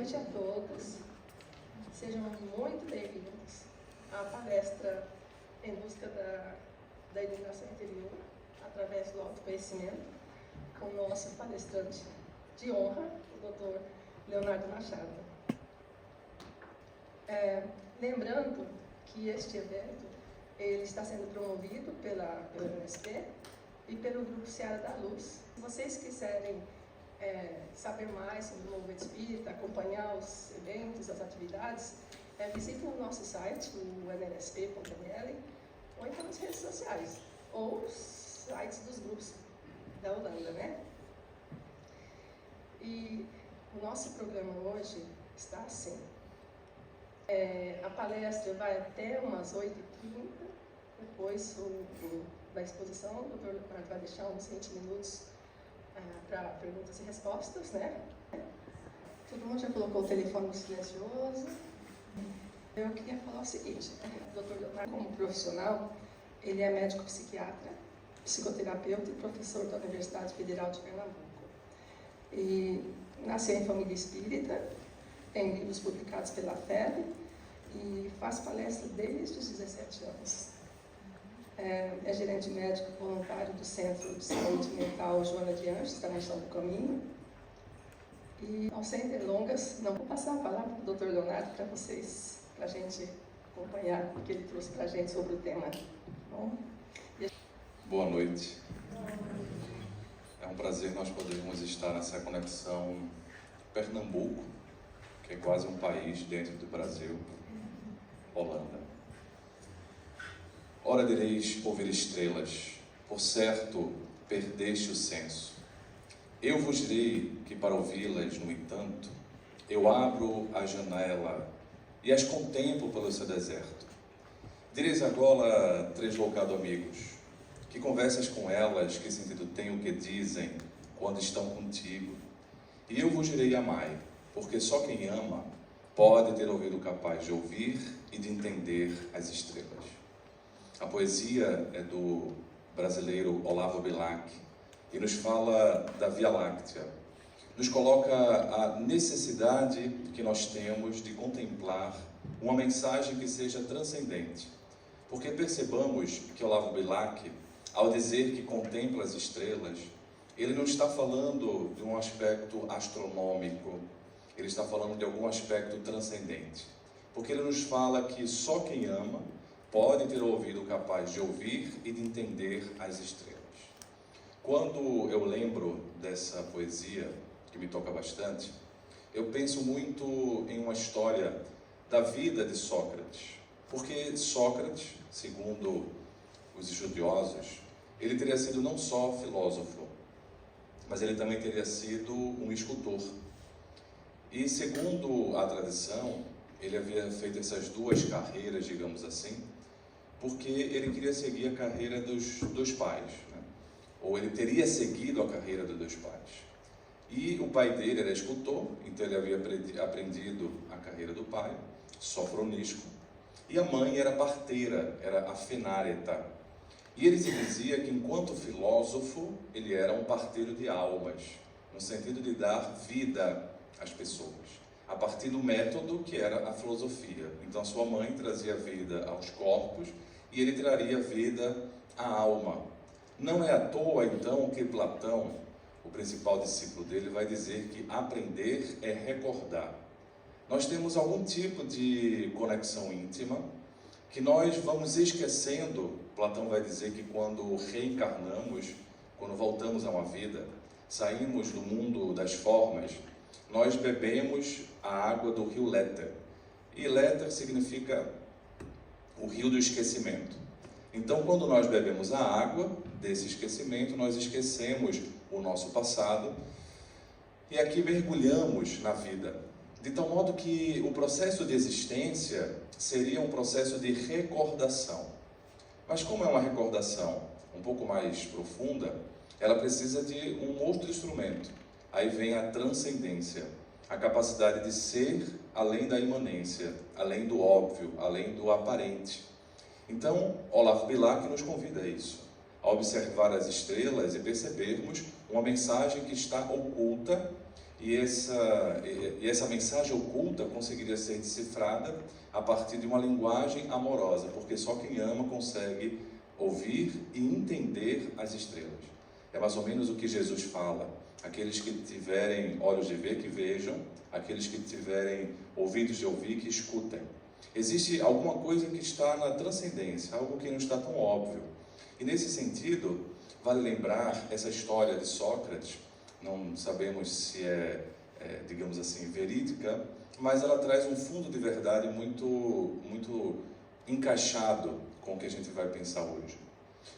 noite a todos. Sejam muito bem-vindos à palestra em busca da iluminação interior através do autoconhecimento, com o nosso palestrante de honra, o Dr. Leonardo Machado. Lembrando que este evento ele está sendo promovido pelo MSP e pelo Grupo Seara da Luz. Se vocês quiserem saber mais sobre o movimento espírita, acompanhar os eventos, as atividades, visitem o nosso site, o mnsp.nl, ou então nas redes sociais, ou os sites dos grupos da Holanda, né? E o nosso programa hoje está assim. A palestra vai até umas 8h30, depois da exposição, o doutor Leonardo vai deixar uns 20 minutos para perguntas e respostas, né? Todo mundo já colocou o telefone no silencioso. Eu queria falar o seguinte, o doutor Leonardo, como profissional, ele é médico psiquiatra, psicoterapeuta e professor da Universidade Federal de Pernambuco. E nasceu em família espírita, tem livros publicados pela FEB e faz palestras desde os 17 anos. É gerente médico voluntário do Centro de Saúde Mental Joana de Anjos, da Manchão do Caminho. E, ao sem delongas, não vou passar a palavra para o Dr. Leonardo para vocês, para a gente acompanhar o que ele trouxe para a gente sobre o tema. Boa noite. É um prazer nós podermos estar nessa conexão Pernambuco, que é quase um país dentro do Brasil, Holanda. Ora direis ouvir estrelas, por certo perdeste o senso. Eu vos direi que para ouvi-las, no entanto, eu abro a janela e as contemplo pelo seu deserto. Direis agora, tresloucado amigos, que conversas com elas, que sentido tem o que dizem quando estão contigo? E eu vos direi amai, porque só quem ama pode ter ouvido capaz de ouvir e de entender as estrelas. A poesia é do brasileiro Olavo Bilac e nos fala da Via Láctea. Nos coloca a necessidade que nós temos de contemplar uma mensagem que seja transcendente. Porque percebamos que Olavo Bilac, ao dizer que contempla as estrelas, ele não está falando de um aspecto astronômico, ele está falando de algum aspecto transcendente. Porque ele nos fala que só quem ama pode ter ouvido capaz de ouvir e de entender as estrelas. Quando eu lembro dessa poesia, que me toca bastante, eu penso muito em uma história da vida de Sócrates. Porque Sócrates, segundo os estudiosos, ele teria sido não só filósofo, mas ele também teria sido um escultor. E segundo a tradição, ele havia feito essas duas carreiras, digamos assim, porque ele queria seguir a carreira dos dois pais, né? Ou ele teria seguido a carreira dos dois pais. E o pai dele era escultor, então ele havia aprendido a carreira do pai, sofronístico, e a mãe era parteira, era a fenáreta. E ele se dizia que, enquanto filósofo, ele era um parteiro de almas, no sentido de dar vida às pessoas, a partir do método que era a filosofia. Então, sua mãe trazia vida aos corpos e ele traria vida à alma. Não é à toa, então, que Platão, o principal discípulo dele, vai dizer que aprender é recordar. Nós temos algum tipo de conexão íntima que nós vamos esquecendo. Platão vai dizer que quando reencarnamos, quando voltamos a uma vida, saímos do mundo das formas, nós bebemos a água do rio Léter. E Léter significa o rio do esquecimento. Então, quando nós bebemos a água desse esquecimento, nós esquecemos o nosso passado e aqui mergulhamos na vida. De tal modo que o processo de existência seria um processo de recordação. Mas como é uma recordação um pouco mais profunda, ela precisa de um outro instrumento. Aí vem a transcendência, a capacidade de ser além da imanência, além do óbvio, além do aparente. Então, Olavo Bilac nos convida a isso, a observar as estrelas e percebermos uma mensagem que está oculta e essa mensagem oculta conseguiria ser decifrada a partir de uma linguagem amorosa, porque só quem ama consegue ouvir e entender as estrelas. É mais ou menos o que Jesus fala: aqueles que tiverem olhos de ver, que vejam; aqueles que tiverem ouvidos de ouvir, que escutem. Existe alguma coisa que está na transcendência, algo que não está tão óbvio. E nesse sentido, vale lembrar essa história de Sócrates. Não sabemos se digamos assim, verídica, mas ela traz um fundo de verdade muito encaixado com o que a gente vai pensar hoje.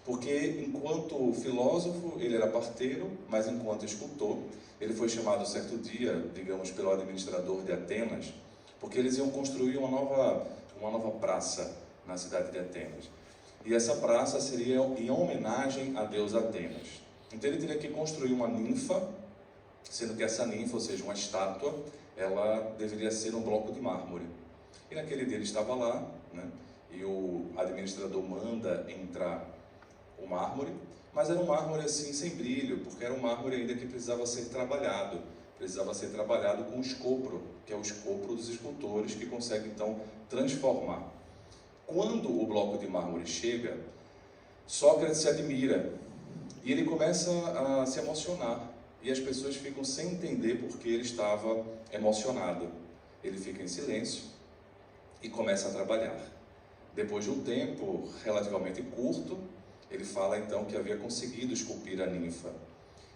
Porque enquanto filósofo, ele era parteiro, mas enquanto escultor, ele foi chamado certo dia, digamos, pelo administrador de Atenas, porque eles iam construir uma nova praça na cidade de Atenas. E essa praça seria em homenagem à deusa Atenas. Então ele teria que construir uma ninfa, sendo que essa ninfa, ou seja, uma estátua, ela deveria ser um bloco de mármore. E naquele dia ele estava lá, né, e o administrador manda entrar o mármore, mas era um mármore assim sem brilho, porque era um mármore ainda que precisava ser trabalhado com escopro, que é o escopro dos escultores, que consegue então transformar. Quando o bloco de mármore chega, Sócrates se admira e ele começa a se emocionar, e as pessoas ficam sem entender porque ele estava emocionado. Ele fica em silêncio e começa a trabalhar. Depois de um tempo relativamente curto, ele fala então que havia conseguido esculpir a ninfa.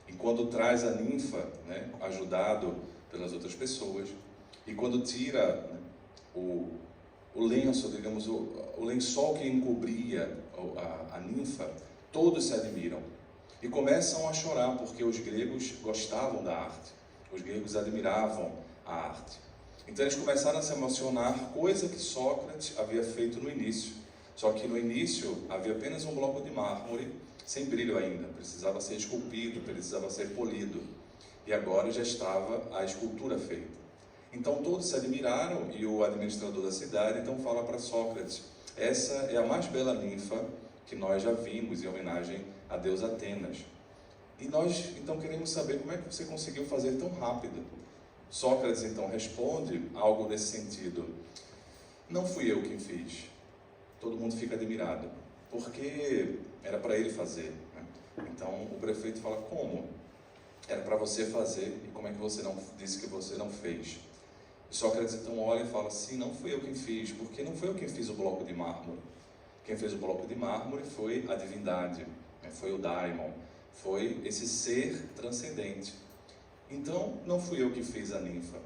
E quando traz a ninfa, né, ajudado pelas outras pessoas, e quando tira, né, o lenço, digamos, o lençol que encobria a ninfa, todos se admiram e começam a chorar, porque os gregos gostavam da arte, os gregos admiravam a arte. Então eles começaram a se emocionar, coisa que Sócrates havia feito no início. Só que no início havia apenas um bloco de mármore, sem brilho ainda, precisava ser esculpido, precisava ser polido. E agora já estava a escultura feita. Então todos se admiraram, e o administrador da cidade então fala para Sócrates: essa é a mais bela ninfa que nós já vimos, em homenagem a deusa Atenas. E nós então queremos saber como é que você conseguiu fazer tão rápido. Sócrates então responde algo nesse sentido: não fui eu quem fiz. Todo mundo fica admirado, porque era para ele fazer, né? Então o prefeito fala: como? Era para você fazer, e como é que você não disse que você não fez? E Sócrates então olha e fala: sim, não fui eu quem fiz, porque não foi eu quem fiz o bloco de mármore. Quem fez o bloco de mármore foi a divindade, né? Foi o daimon, foi esse ser transcendente. Então não fui eu que fiz a ninfa.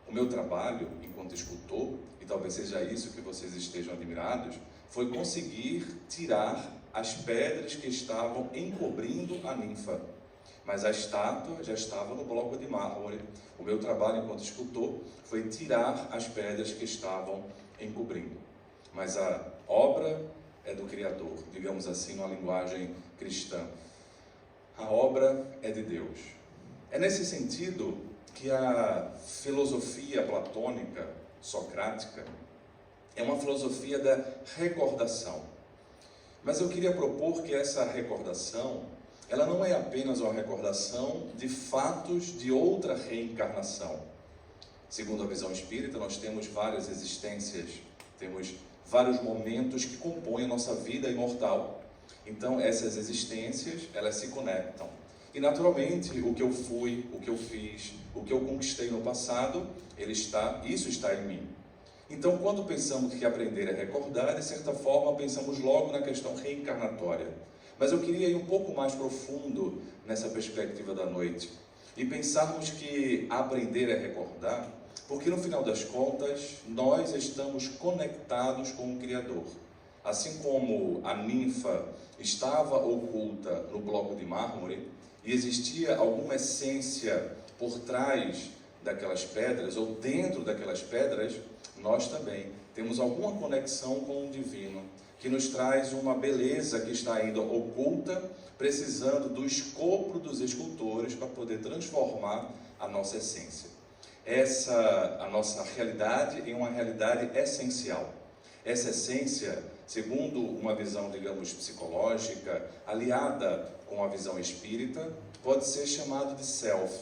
O meu trabalho enquanto escultor, e talvez seja isso que vocês estejam admirados, foi conseguir tirar as pedras que estavam encobrindo a ninfa. Mas a estátua já estava no bloco de mármore. O meu trabalho enquanto escultor foi tirar as pedras que estavam encobrindo. Mas a obra é do Criador, digamos assim, numa linguagem cristã. A obra é de Deus. É nesse sentido que a filosofia platônica, socrática, é uma filosofia da recordação. Mas eu queria propor que essa recordação, ela não é apenas uma recordação de fatos de outra reencarnação. Segundo a visão espírita, nós temos várias existências, temos vários momentos que compõem a nossa vida imortal. Então, essas existências, elas se conectam. E, naturalmente, o que eu fui, o que eu fiz, o que eu conquistei no passado, isso está em mim. Então, quando pensamos que aprender é recordar, de certa forma, pensamos logo na questão reencarnatória. Mas eu queria ir um pouco mais profundo nessa perspectiva da noite e pensarmos que aprender é recordar, porque no final das contas, nós estamos conectados com o Criador. Assim como a ninfa estava oculta no bloco de mármore e existia alguma essência por trás daquelas pedras ou dentro daquelas pedras, nós também temos alguma conexão com o divino, que nos traz uma beleza que está ainda oculta, precisando do escopro dos escultores para poder transformar a nossa essência. A nossa realidade é uma realidade essencial. Essa essência, segundo uma visão, digamos, psicológica, aliada com a visão espírita, pode ser chamada de self.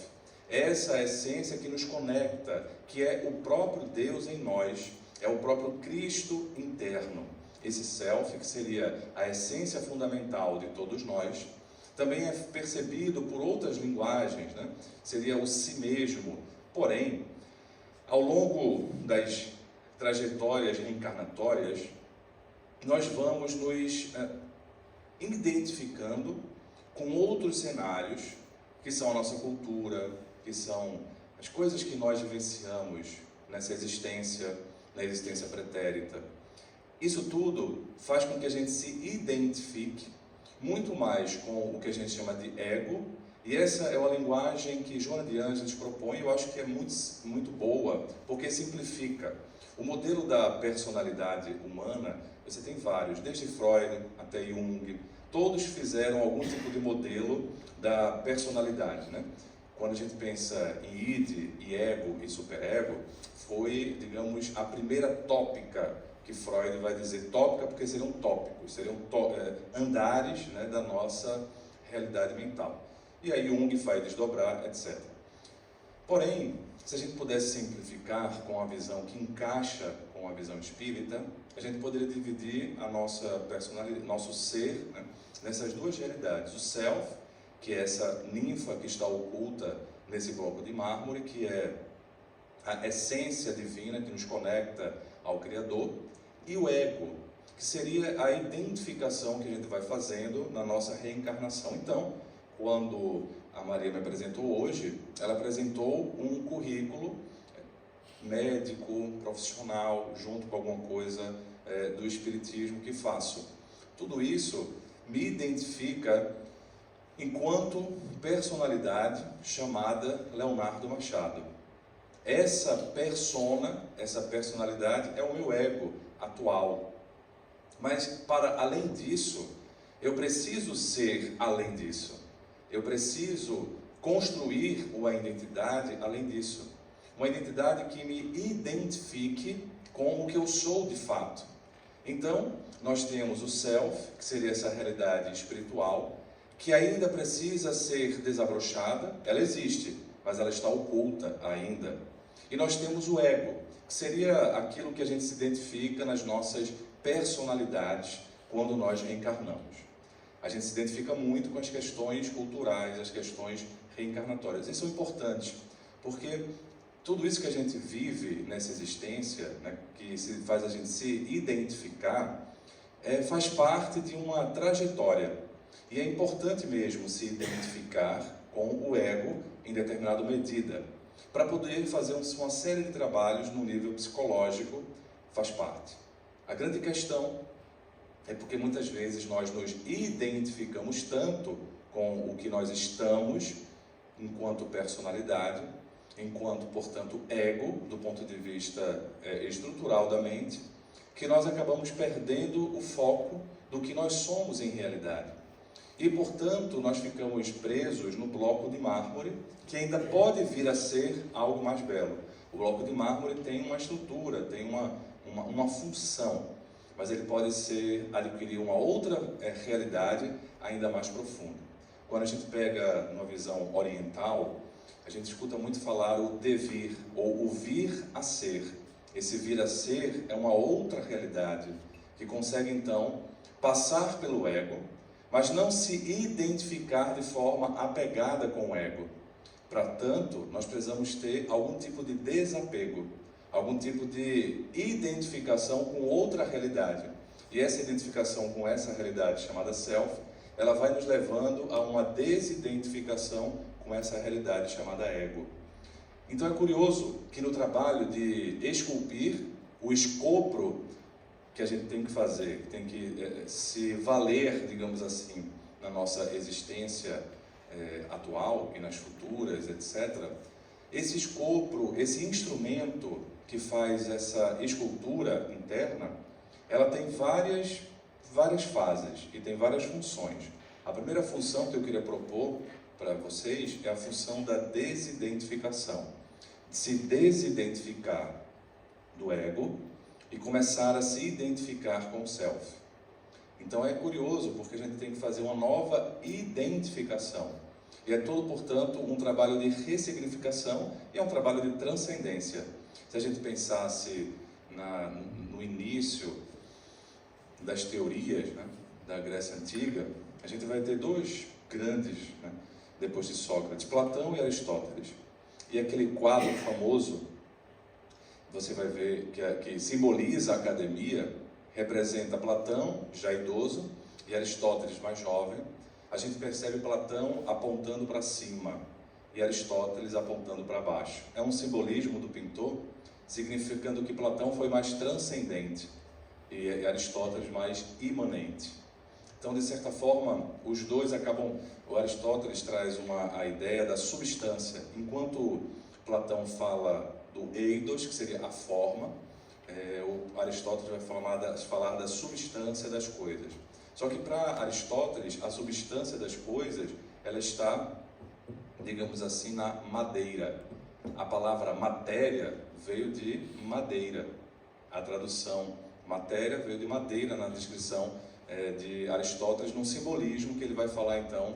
essa essência que nos conecta, que é o próprio Deus em nós, é o próprio Cristo interno. Esse self, que seria a essência fundamental de todos nós, também é percebido por outras linguagens, né? Seria o si mesmo. Porém, ao longo das trajetórias reencarnatórias, nós vamos nos identificando com outros cenários, que são a nossa cultura, que são as coisas que nós vivenciamos nessa existência, na existência pretérita. Isso tudo faz com que a gente se identifique muito mais com o que a gente chama de ego, e essa é uma linguagem que Joana de Ângeles propõe, eu acho que é muito boa, porque simplifica. O modelo da personalidade humana, você tem vários, desde Freud até Jung, todos fizeram algum tipo de modelo da personalidade, né? Quando a gente pensa em id, e ego e superego, foi, digamos, a primeira tópica que Freud vai dizer tópica porque seriam tópicos, seriam andares, né, da nossa realidade mental. E aí Jung vai desdobrar, etc. Porém, se a gente pudesse simplificar com a visão que encaixa com a visão espírita, a gente poderia dividir a nossa personalidade, nosso ser, né, nessas duas realidades. O self, que é essa ninfa que está oculta nesse bloco de mármore, que é a essência divina que nos conecta ao Criador, e o ego, que seria a identificação que a gente vai fazendo na nossa reencarnação. Então, quando a Maria me apresentou hoje, ela apresentou um currículo médico, profissional, junto com alguma coisa do espiritismo que faço. Tudo isso me identifica enquanto personalidade chamada Leonardo Machado. Essa personalidade é o meu ego atual. Mas, para além disso, eu preciso ser além disso. Eu preciso construir uma identidade além disso. Uma identidade que me identifique com o que eu sou de fato. Então, nós temos o self, que seria essa realidade espiritual, que ainda precisa ser desabrochada. Ela existe, mas ela está oculta ainda. E nós temos o ego, que seria aquilo que a gente se identifica nas nossas personalidades quando nós reencarnamos. A gente se identifica muito com as questões culturais, as questões reencarnatórias. Isso é importante, porque tudo isso que a gente vive nessa existência, né, que faz a gente se identificar, faz parte de uma trajetória. E é importante mesmo se identificar com o ego em determinada medida, para poder fazer uma série de trabalhos no nível psicológico, faz parte. A grande questão é porque muitas vezes nós nos identificamos tanto com o que nós estamos, enquanto personalidade, enquanto, portanto, ego, do ponto de vista estrutural da mente, que nós acabamos perdendo o foco do que nós somos em realidade. E, portanto, nós ficamos presos no bloco de mármore, que ainda pode vir a ser algo mais belo. O bloco de mármore tem uma estrutura, tem uma função, mas ele pode adquirir uma outra realidade ainda mais profunda. Quando a gente pega uma visão oriental, a gente escuta muito falar o devir, ou o vir a ser. Esse vir a ser é uma outra realidade, que consegue então passar pelo ego, mas não se identificar de forma apegada com o ego. Para tanto, nós precisamos ter algum tipo de desapego, algum tipo de identificação com outra realidade. E essa identificação com essa realidade chamada self, ela vai nos levando a uma desidentificação com essa realidade chamada ego. Então é curioso que no trabalho de esculpir o escopo que a gente tem que fazer, tem que se valer, digamos assim, na nossa existência atual e nas futuras, etc. Esse escopo, esse instrumento que faz essa escultura interna, ela tem várias fases e tem várias funções. A primeira função que eu queria propor para vocês é a função da desidentificação. Se desidentificar do ego e começar a se identificar com o self. Então é curioso, porque a gente tem que fazer uma nova identificação. E é todo, portanto, um trabalho de ressignificação e é um trabalho de transcendência. Se a gente pensasse no início das teorias, né, da Grécia Antiga, a gente vai ter dois grandes, né, depois de Sócrates, Platão e Aristóteles. E aquele quadro famoso, você vai ver que simboliza a academia, representa Platão, já idoso, e Aristóteles, mais jovem. A gente percebe Platão apontando para cima e Aristóteles apontando para baixo. É um simbolismo do pintor, significando que Platão foi mais transcendente e Aristóteles mais imanente. Então, de certa forma, os dois acabam... O Aristóteles traz a ideia da substância, enquanto Platão fala do eidos, que seria a forma, o Aristóteles vai falar da substância das coisas. Só que para Aristóteles, a substância das coisas, ela está, digamos assim, na madeira. A palavra matéria veio de madeira. A tradução matéria veio de madeira na descrição de Aristóteles, num simbolismo que ele vai falar então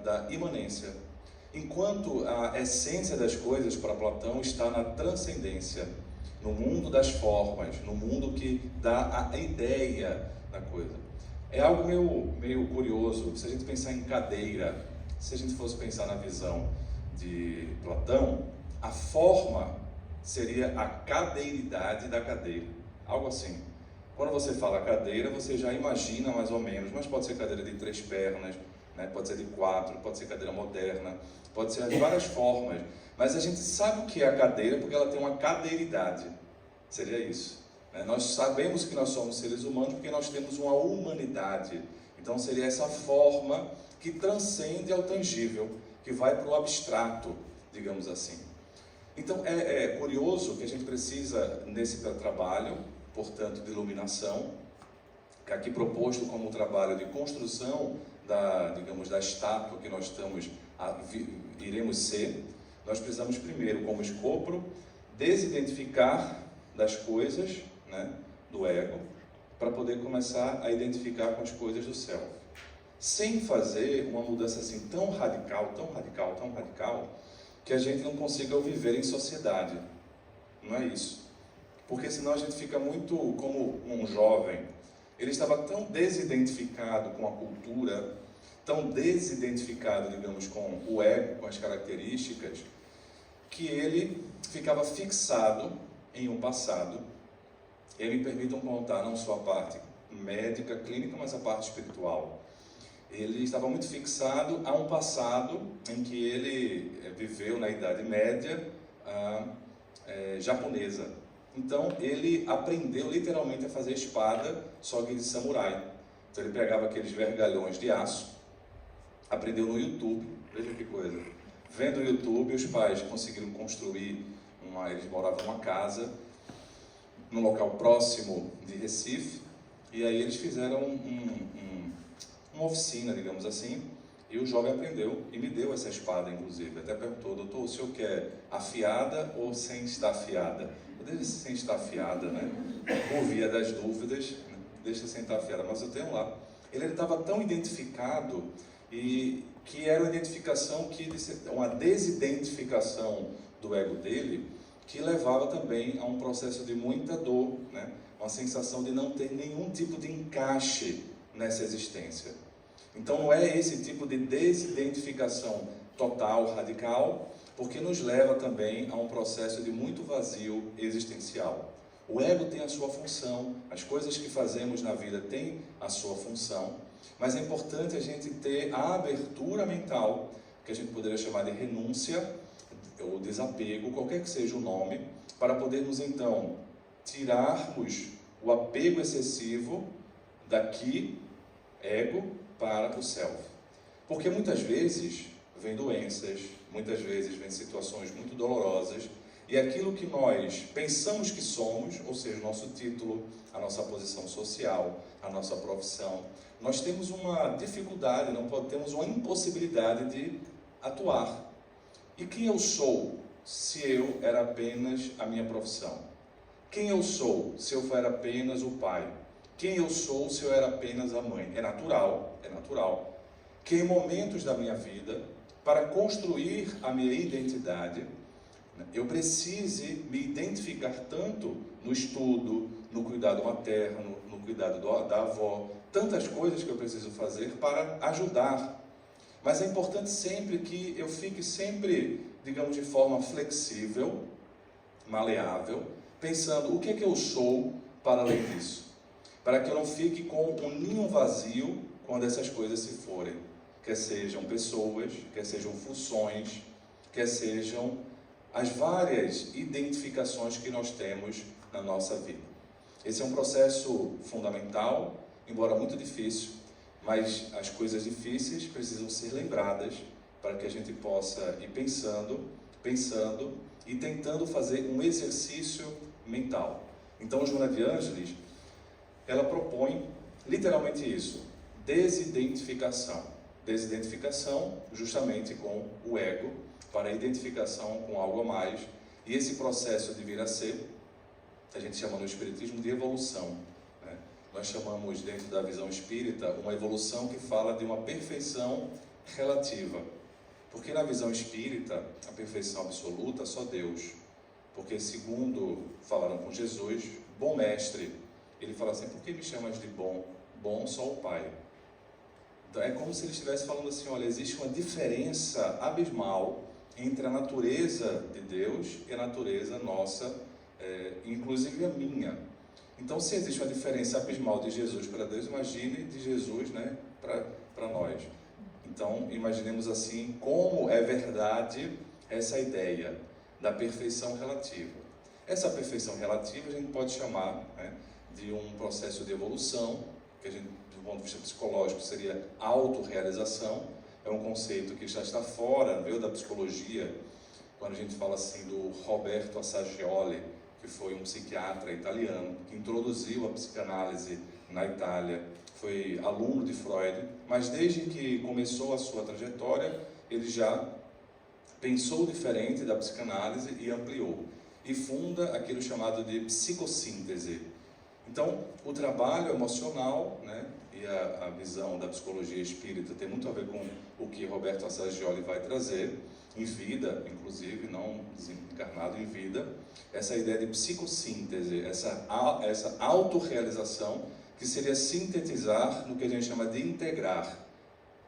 da imanência. Enquanto a essência das coisas para Platão está na transcendência, no mundo das formas, no mundo que dá a ideia da coisa. É algo meio curioso, se a gente pensar em cadeira, se a gente fosse pensar na visão de Platão, a forma seria a cadeiridade da cadeira, algo assim. Quando você fala cadeira, você já imagina mais ou menos, mas pode ser cadeira de 3 pernas, né? Pode ser de 4, pode ser cadeira moderna, pode ser de várias formas, mas a gente sabe o que é a cadeira porque ela tem uma cadeiridade, seria isso. Nós sabemos que nós somos seres humanos porque nós temos uma humanidade. Então seria essa forma que transcende ao tangível, que vai para o abstrato, digamos assim. Então é curioso que a gente precisa, nesse trabalho, portanto, de iluminação, que aqui proposto como um trabalho de construção da estátua que nós iremos ser, nós precisamos primeiro, como escopro, desidentificar das coisas, né, do ego, para poder começar a identificar com as coisas do self. Sem fazer uma mudança assim tão radical, que a gente não consiga viver em sociedade. Não é isso. Porque senão a gente fica muito como um jovem. Ele estava tão desidentificado com a cultura, tão desidentificado, digamos, com o ego, com as características, que ele ficava fixado em um passado. E me permitam contar não só a parte médica, clínica, mas a parte espiritual. Ele estava muito fixado a um passado em que ele viveu na Idade Média japonesa. Então ele aprendeu literalmente a fazer espada, só que de samurai. Então ele pegava aqueles vergalhões de aço, aprendeu no YouTube, veja que coisa. Vendo o YouTube, os pais conseguiram construir eles moravam numa casa, num local próximo de Recife, e aí eles fizeram uma oficina, digamos assim, e o jovem aprendeu e me deu essa espada, inclusive. Até perguntou: doutor, o senhor quer afiada ou sem estar afiada? Eu deixo sem estar afiada, né? Por via das dúvidas, né? Deixa sem estar afiada, mas eu tenho lá. Ele estava tão identificado, e que era uma identificação, uma desidentificação do ego dele, que levava também a um processo de muita dor, né? Uma sensação de não ter nenhum tipo de encaixe nessa existência. Então não é esse tipo de desidentificação total, radical, porque nos leva também a um processo de muito vazio existencial. O ego tem a sua função, as coisas que fazemos na vida têm a sua função, mas é importante a gente ter a abertura mental, que a gente poderia chamar de renúncia, ou desapego, qualquer que seja o nome, para podermos então tirarmos o apego excessivo daqui, ego, para o self. Porque muitas vezes vem doenças, muitas vezes vem situações muito dolorosas, e aquilo que nós pensamos que somos, ou seja, o nosso título, a nossa posição social, a nossa profissão, nós temos uma dificuldade, temos uma impossibilidade de atuar. E quem eu sou se eu era apenas a minha profissão? Quem eu sou se eu for apenas o pai? Quem eu sou se eu era apenas a mãe? É natural que em momentos da minha vida para construir a minha identidade, eu precise me identificar tanto no estudo, no cuidado materno, no cuidado da avó, tantas coisas que eu preciso fazer para ajudar. Mas é importante sempre que eu fique sempre, digamos, de forma flexível, maleável, pensando o que é que eu sou para além disso. Para que eu não fique com um ninho vazio quando essas coisas se forem. Quer sejam pessoas, quer sejam funções, quer sejam as várias identificações que nós temos na nossa vida. Esse é um processo fundamental, embora muito difícil, mas as coisas difíceis precisam ser lembradas para que a gente possa ir pensando e tentando fazer um exercício mental. Então, Joana de Ângeles, ela propõe literalmente isso, desidentificação. Desidentificação justamente com o ego, para a identificação com algo a mais, e esse processo de vir a ser, a gente chama no Espiritismo de evolução, né? Nós chamamos, dentro da visão espírita, uma evolução que fala de uma perfeição relativa, porque na visão espírita, a perfeição absoluta, só Deus, porque segundo falaram com Jesus, bom mestre, ele fala assim, por que me chamas de bom? Bom só o Pai. Então é como se ele estivesse falando assim, olha, existe uma diferença abismal entre a natureza de Deus e a natureza nossa, inclusive a minha. Então, se existe uma diferença abismal de Jesus para Deus, imagine de Jesus, né, para nós. Então, imaginemos assim, como é verdade essa ideia da perfeição relativa. Essa perfeição relativa a gente pode chamar, né, de um processo de evolução, que a gente, do ponto de vista psicológico, seria autorrealização. É um conceito que já está fora, veio da psicologia, quando a gente fala assim do Roberto Assagioli, que foi um psiquiatra italiano, que introduziu a psicanálise na Itália, foi aluno de Freud, mas desde que começou a sua trajetória, ele já pensou diferente da psicanálise e ampliou. E funda aquilo chamado de psicossíntese. Então, o trabalho emocional, né, e a visão da psicologia espírita tem muito a ver com o que Roberto Assagioli vai trazer, em vida, inclusive, não desencarnado, em vida, essa ideia de psicossíntese, essa autorrealização, que seria sintetizar no que a gente chama de integrar.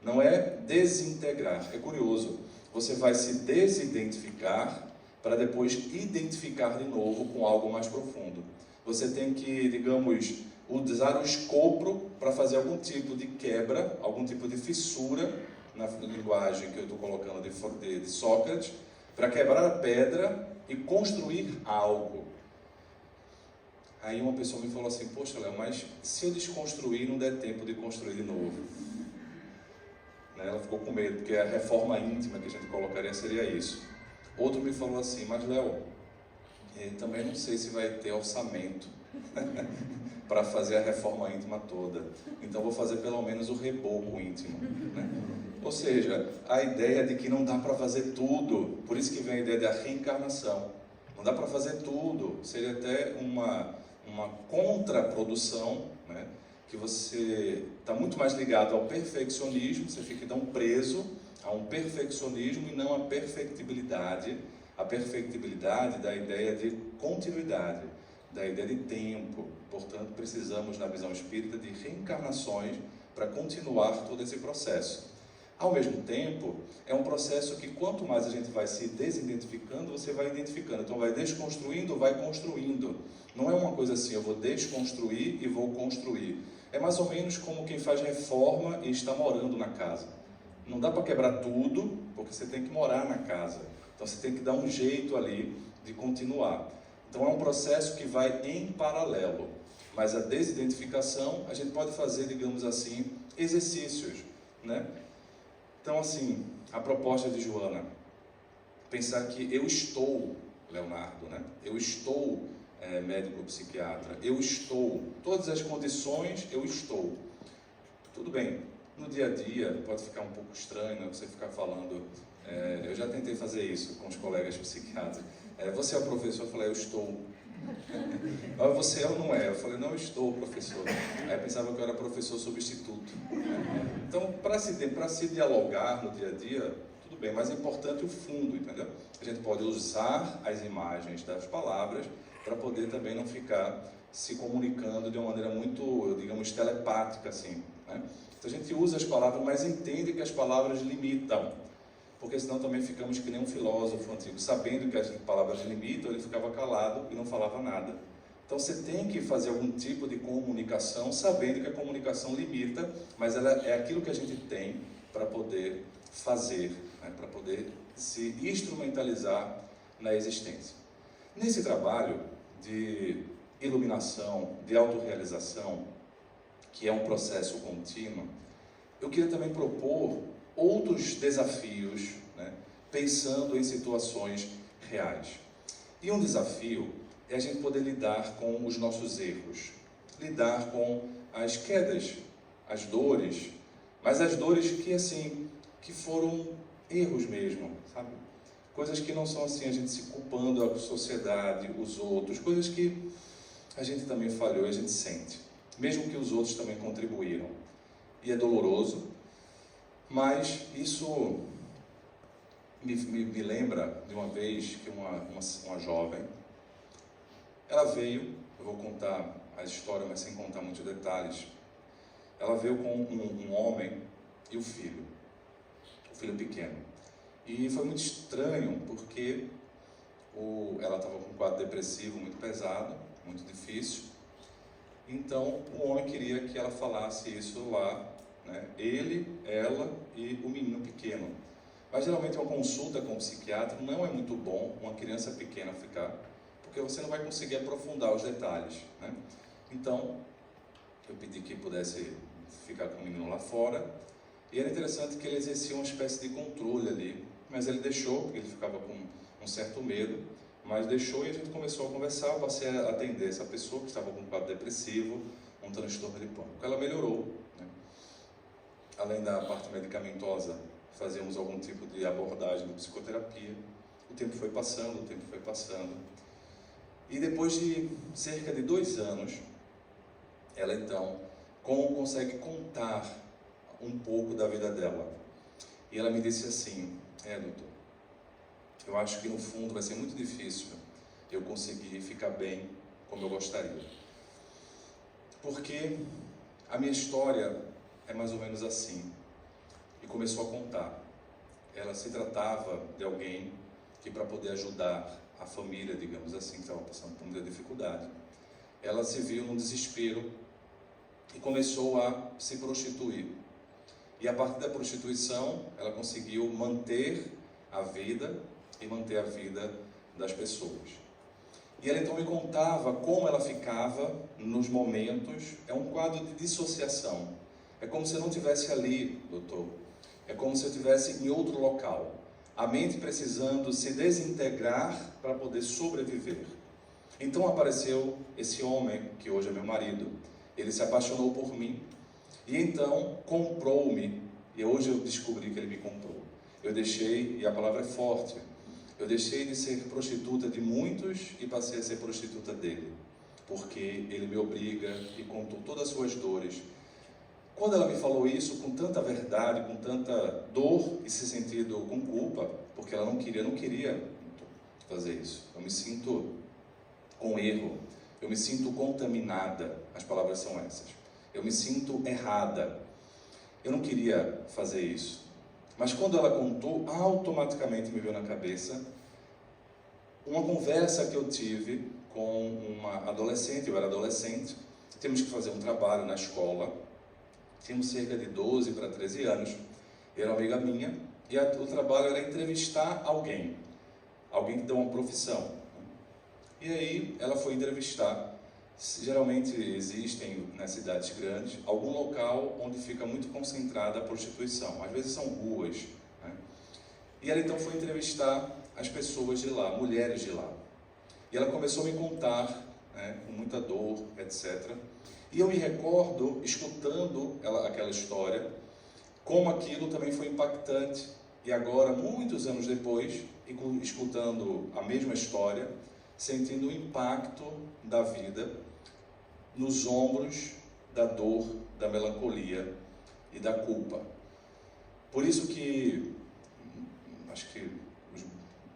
Não é desintegrar. É curioso, você vai se desidentificar para depois identificar de novo com algo mais profundo. Você tem que, digamos, usar o escopo para fazer algum tipo de quebra, algum tipo de fissura, na linguagem que eu estou colocando de Sócrates, para quebrar a pedra e construir algo. Aí uma pessoa me falou assim, poxa, Léo, mas se eu desconstruir, não der tempo de construir de novo? Né? Ela ficou com medo, porque a reforma íntima que a gente colocaria seria isso. Outro me falou assim, mas Léo, também não sei se vai ter orçamento para fazer a reforma íntima toda. Então vou fazer pelo menos o reboco íntimo, né? Ou seja, a ideia de que não dá para fazer tudo, por isso que vem a ideia da reencarnação. Não dá para fazer tudo, seria até uma contraprodução, né? Que você está muito mais ligado ao perfeccionismo, você fica então preso a um perfeccionismo e não à perfectibilidade. A perfectibilidade da ideia de continuidade, da ideia de tempo. Portanto, precisamos, na visão espírita, de reencarnações para continuar todo esse processo. Ao mesmo tempo, é um processo que quanto mais a gente vai se desidentificando, você vai identificando. Então, vai desconstruindo, vai construindo. Não é uma coisa assim, eu vou desconstruir e vou construir. É mais ou menos como quem faz reforma e está morando na casa. Não dá para quebrar tudo, porque você tem que morar na casa. Então, você tem que dar um jeito ali de continuar. Então, é um processo que vai em paralelo. Mas a desidentificação, a gente pode fazer, digamos assim, exercícios, né? Então, assim, a proposta de Joana, pensar que eu estou, Leonardo, né? Eu estou médico psiquiatra, eu estou, todas as condições, eu estou. Tudo bem, no dia a dia pode ficar um pouco estranho, né? Você ficar falando, eu já tentei fazer isso com os colegas psiquiatras, você é o professor? Eu falei, eu estou. Mas você é ou não é? Eu falei, não, eu estou, professor. Aí eu pensava que eu era professor substituto. Então, para se dialogar no dia a dia, tudo bem, mas é importante o fundo, entendeu? A gente pode usar as imagens das palavras para poder também não ficar se comunicando de uma maneira muito, digamos, telepática, assim, né? Então a gente usa as palavras, mas entende que as palavras limitam, porque senão também ficamos que nem um filósofo antigo, sabendo que as palavras limitam, ele ficava calado e não falava nada. Então você tem que fazer algum tipo de comunicação, sabendo que a comunicação limita, mas ela é aquilo que a gente tem para poder fazer, né, para poder se instrumentalizar na existência. Nesse trabalho de iluminação, de autorrealização, que é um processo contínuo, eu queria também propor outros desafios, né, pensando em situações reais. E um desafio é a gente poder lidar com os nossos erros, lidar com as quedas, as dores, mas as dores que, assim, que foram erros mesmo, sabe? Coisas que não são assim, a gente se culpando a sociedade, os outros, coisas que a gente também falhou e a gente sente, mesmo que os outros também contribuíram. E é doloroso, mas isso me lembra de uma vez que uma jovem, ela veio, eu vou contar a história, mas sem contar muitos detalhes. Ela veio com um homem e o filho pequeno. E foi muito estranho, porque ela estava com um quadro depressivo muito pesado, muito difícil. Então, o homem queria que ela falasse isso lá, né? Ele, ela e o menino pequeno. Mas geralmente uma consulta com um psiquiatra não é muito bom uma criança pequena ficar, porque você não vai conseguir aprofundar os detalhes, né? Então, eu pedi que pudesse ficar com o menino lá fora, e era interessante que ele exercia uma espécie de controle ali, mas ele deixou, porque ele ficava com um certo medo, mas deixou e a gente começou a conversar. Eu passei a atender essa pessoa que estava com um quadro depressivo, um transtorno de pânico. Ela melhorou, né? Além da parte medicamentosa, fazíamos algum tipo de abordagem de psicoterapia. O tempo foi passando, e depois de cerca de 2 anos, ela então consegue contar um pouco da vida dela. E ela me disse assim: doutor, eu acho que no fundo vai ser muito difícil eu conseguir ficar bem como eu gostaria. Porque a minha história é mais ou menos assim. E começou a contar. Ela se tratava de alguém que, para poder ajudar a família, digamos assim, que estava passando por muita dificuldade, ela se viu num desespero e começou a se prostituir. E a partir da prostituição, ela conseguiu manter a vida e manter a vida das pessoas. E ela então me contava como ela ficava nos momentos. É um quadro de dissociação. É como se eu não estivesse ali, doutor. É como se eu estivesse em outro local. A mente precisando se desintegrar para poder sobreviver. Então apareceu esse homem, que hoje é meu marido. Ele se apaixonou por mim e então comprou-me. E hoje eu descobri que ele me comprou. Eu deixei, e a palavra é forte, eu deixei de ser prostituta de muitos e passei a ser prostituta dele. Porque ele me obriga e contou todas as suas dores. Quando ela me falou isso com tanta verdade, com tanta dor e se sentindo com culpa, porque ela não queria fazer isso. Eu me sinto com erro, eu me sinto contaminada, as palavras são essas. Eu me sinto errada. Eu não queria fazer isso. Mas quando ela contou, automaticamente me veio na cabeça uma conversa que eu tive com uma adolescente. Eu era adolescente, temos que fazer um trabalho na escola. Tínhamos cerca de 12 para 13 anos. Era uma amiga minha, e o trabalho era entrevistar alguém que deu uma profissão. E aí ela foi entrevistar. Geralmente existem nas cidades grandes algum local onde fica muito concentrada a prostituição. Às vezes são ruas, né? E ela então foi entrevistar as pessoas de lá, mulheres de lá. E ela começou a me contar, né, com muita dor, etc. E eu me recordo, escutando aquela história, como aquilo também foi impactante. E agora, muitos anos depois, escutando a mesma história, sentindo o impacto da vida nos ombros da dor, da melancolia e da culpa. Por isso que acho que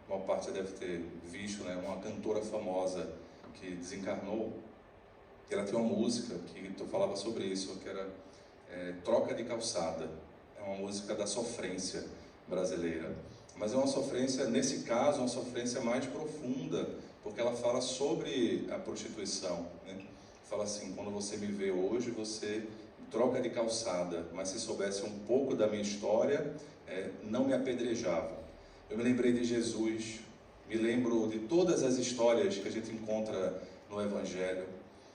uma parte deve ter visto, né, uma cantora famosa que desencarnou. Ela tinha uma música que eu falava sobre isso, que era Troca de Calçada. É uma música da sofrência brasileira, mas é uma sofrência, nesse caso, uma sofrência mais profunda, porque ela fala sobre a prostituição, né? Fala assim: quando você me vê hoje, você troca de calçada, mas se soubesse um pouco da minha história, não me apedrejava. Eu me lembrei de Jesus, me lembro de todas as histórias que a gente encontra no Evangelho,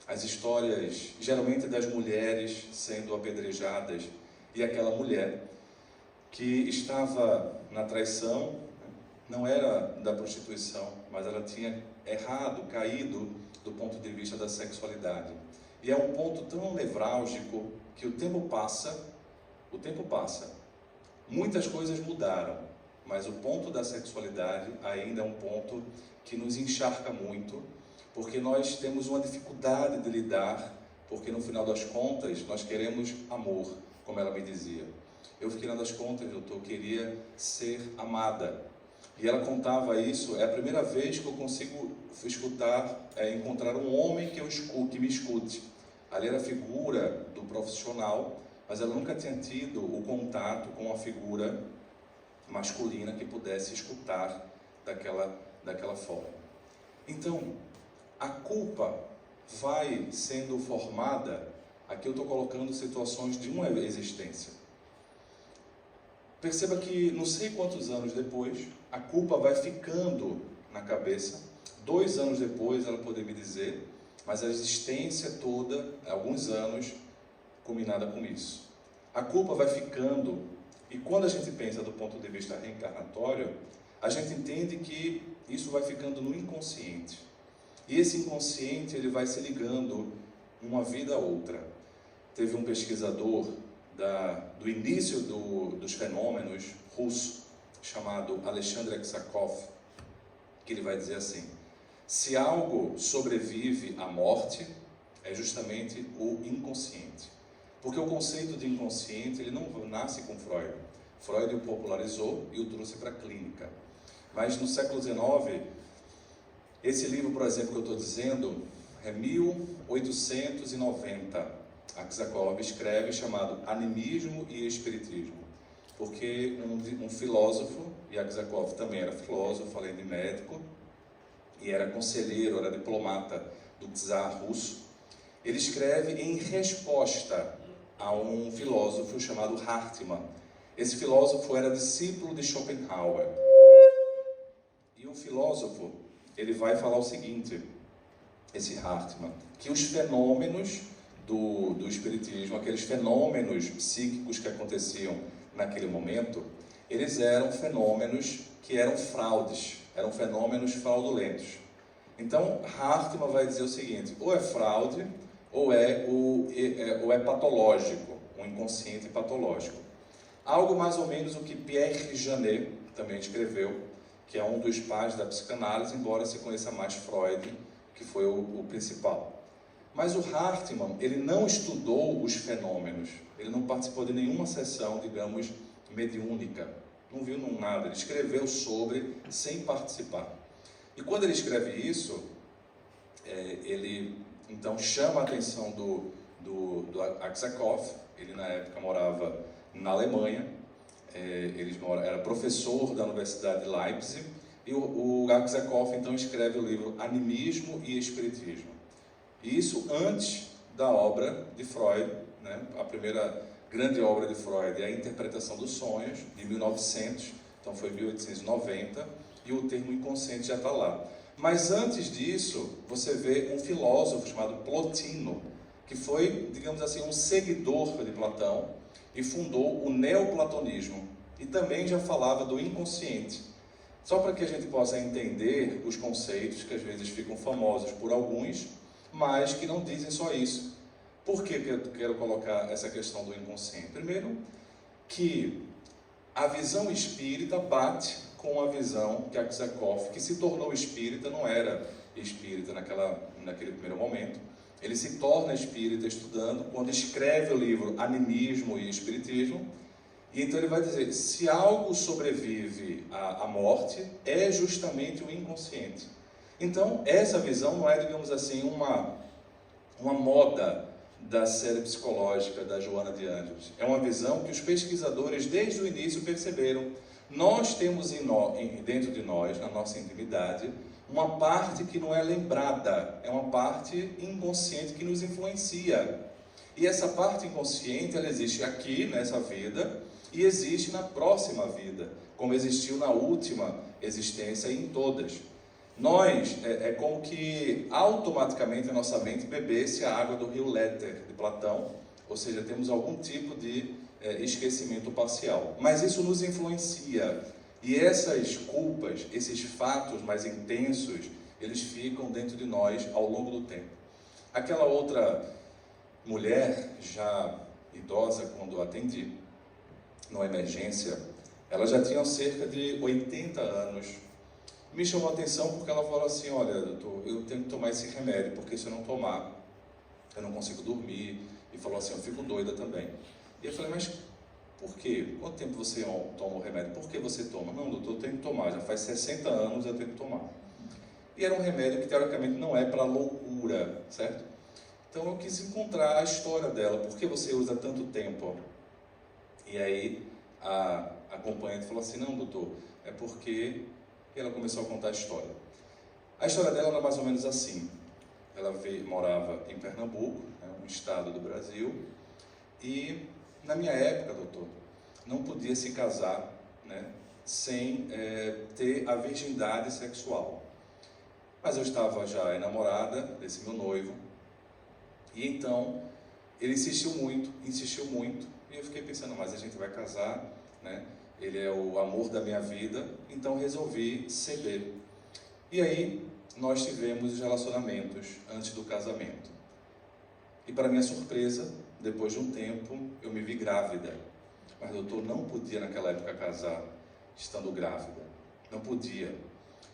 as histórias, geralmente, das mulheres sendo apedrejadas, e aquela mulher que estava na traição, não era da prostituição, mas ela tinha errado, caído do ponto de vista da sexualidade. E é um ponto tão nevrálgico que o tempo passa, muitas coisas mudaram, mas o ponto da sexualidade ainda é um ponto que nos encharca muito, porque nós temos uma dificuldade de lidar, porque no final das contas nós queremos amor, como ela me dizia. Eu fiquei das contas, doutor, eu queria ser amada. E ela contava isso, é a primeira vez que eu consigo encontrar um homem que me escute. Ali era a figura do profissional, mas ela nunca tinha tido o contato com a figura masculina que pudesse escutar daquela forma. Então, a culpa vai sendo formada, aqui eu estou colocando situações de uma existência. Perceba que não sei quantos anos depois, a culpa vai ficando na cabeça. 2 anos depois ela poderia me dizer, mas a existência toda, alguns anos, combinada com isso. A culpa vai ficando, e quando a gente pensa do ponto de vista reencarnatório, a gente entende que isso vai ficando no inconsciente. E esse inconsciente ele vai se ligando uma vida a outra. Teve um pesquisador do início dos fenômenos russo, chamado Alexander Aksakov, que ele vai dizer assim: se algo sobrevive à morte, é justamente o inconsciente. Porque o conceito de inconsciente ele não nasce com Freud. Freud o popularizou e o trouxe para a clínica. Mas no século XIX, esse livro, por exemplo, que eu estou dizendo, é 1890. Aksakov escreve, chamado Animismo e Espiritismo, porque um filósofo, e Aksakov também era filósofo, além de médico, e era conselheiro, era diplomata do czar russo, ele escreve em resposta a um filósofo chamado Hartmann. Esse filósofo era discípulo de Schopenhauer. E o filósofo, ele vai falar o seguinte, esse Hartmann, que os fenômenos do espiritismo, aqueles fenômenos psíquicos que aconteciam naquele momento, eles eram fenômenos que eram fraudes, eram fenômenos fraudulentos. Então, Hartmann vai dizer o seguinte: ou é fraude, ou é patológico, um inconsciente patológico. Algo mais ou menos o que Pierre Janet também escreveu, que é um dos pais da psicanálise, embora se conheça mais Freud, que foi o principal. Mas o Hartmann, ele não estudou os fenômenos, ele não participou de nenhuma sessão, digamos, mediúnica, não viu nada, ele escreveu sobre, sem participar. E quando ele escreve isso, ele então chama a atenção do Aksakov. Ele na época morava na Alemanha, era professor da Universidade de Leipzig, e o Aksakov então escreve o livro Animismo e Espiritismo. E isso antes da obra de Freud, né? A primeira grande obra de Freud é a Interpretação dos Sonhos, de 1900, então foi 1890, e o termo inconsciente já está lá. Mas antes disso, você vê um filósofo chamado Plotino, que foi, digamos assim, um seguidor de Platão e fundou o neoplatonismo, e também já falava do inconsciente. Só para que a gente possa entender os conceitos que às vezes ficam famosos por alguns, mas que não dizem só isso. Por que eu quero colocar essa questão do inconsciente? Primeiro, que a visão espírita bate com a visão que Aksakov, que se tornou espírita, não era espírita naquele primeiro momento. Ele se torna espírita estudando, quando escreve o livro Animismo e Espiritismo, E então ele vai dizer, se algo sobrevive à morte, é justamente o inconsciente. Então, essa visão não é, digamos assim, uma moda da série psicológica da Joana de Ângeles. É uma visão que os pesquisadores, desde o início, perceberam. Nós temos dentro de nós, na nossa intimidade, uma parte que não é lembrada, é uma parte inconsciente que nos influencia. E essa parte inconsciente, ela existe aqui, nessa vida, e existe na próxima vida, como existiu na última existência e em todas. Nós, é como que automaticamente a nossa mente bebesse a água do rio Léter, de Platão, ou seja, temos algum tipo de esquecimento parcial. Mas isso nos influencia, e essas culpas, esses fatos mais intensos, eles ficam dentro de nós ao longo do tempo. Aquela outra mulher, já idosa, quando atendi, numa emergência, ela já tinha cerca de 80 anos. Me chamou a atenção porque ela falou assim, olha, doutor, eu tenho que tomar esse remédio, porque se eu não tomar, eu não consigo dormir. E falou assim, eu fico doida também. E eu falei, mas por quê? Quanto tempo você toma o remédio? Por que você toma? Não, doutor, eu tenho que tomar, já faz 60 anos eu tenho que tomar. E era um remédio que teoricamente não é para loucura, certo? Então eu quis encontrar a história dela, por que você usa tanto tempo? E aí a acompanhante falou assim, não, doutor, é porque... E ela começou a contar a história. A história dela era mais ou menos assim. Ela morava em Pernambuco, um estado do Brasil, e na minha época, doutor, não podia se casar, né, sem ter a virgindade sexual. Mas eu estava já enamorada desse meu noivo, e então ele insistiu muito, e eu fiquei pensando, mas a gente vai casar, né? Ele é o amor da minha vida, então resolvi ceder. E aí, nós tivemos os relacionamentos antes do casamento. E para minha surpresa, depois de um tempo, eu me vi grávida. Mas, doutor, não podia naquela época casar estando grávida. Não podia.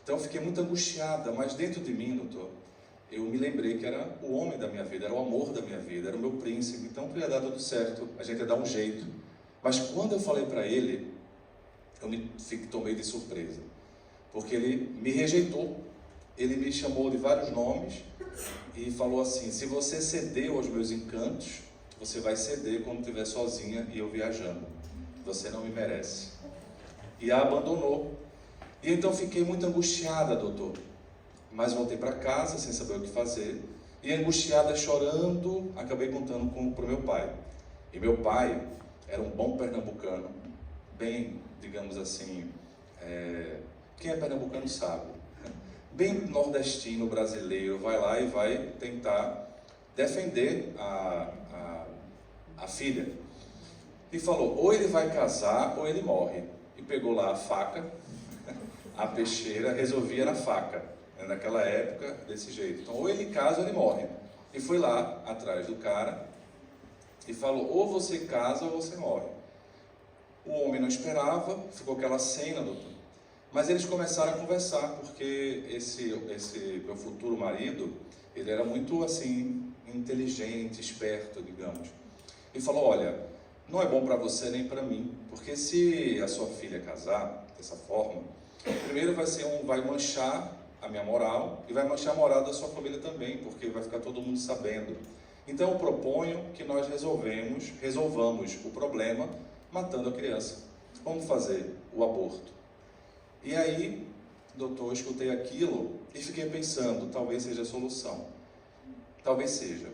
Então, eu fiquei muito angustiada, mas dentro de mim, doutor, eu me lembrei que era o homem da minha vida, era o amor da minha vida, era o meu príncipe, então ia dar tudo certo, a gente ia dar um jeito. Mas quando eu falei para ele, eu tomei de surpresa, porque ele me rejeitou, ele me chamou de vários nomes e falou assim, se você cedeu aos meus encantos, você vai ceder quando estiver sozinha e eu viajando, você não me merece. E a abandonou. E então fiquei muito angustiada, doutor, mas voltei para casa sem saber o que fazer, e angustiada, chorando, acabei contando para o meu pai. E meu pai era um bom pernambucano, bem, digamos assim, quem é pernambucano sabe, bem nordestino, brasileiro, vai lá e vai tentar defender a filha. E falou, ou ele vai casar ou ele morre. E pegou lá a faca, a peixeira, resolvia na faca, naquela época, desse jeito. Então, ou ele casa ou ele morre. E foi lá, atrás do cara, e falou, ou você casa ou você morre. O homem não esperava, ficou aquela cena, doutor. Mas eles começaram a conversar, porque esse meu futuro marido, ele era muito, assim, inteligente, esperto, digamos. E falou, olha, não é bom para você nem para mim, porque se a sua filha casar dessa forma, primeiro vai manchar a minha moral e vai manchar a moral da sua família também, porque vai ficar todo mundo sabendo. Então eu proponho que nós resolvamos o problema matando a criança. Vamos fazer o aborto. E aí, doutor, eu escutei aquilo e fiquei pensando, talvez seja a solução. Talvez seja.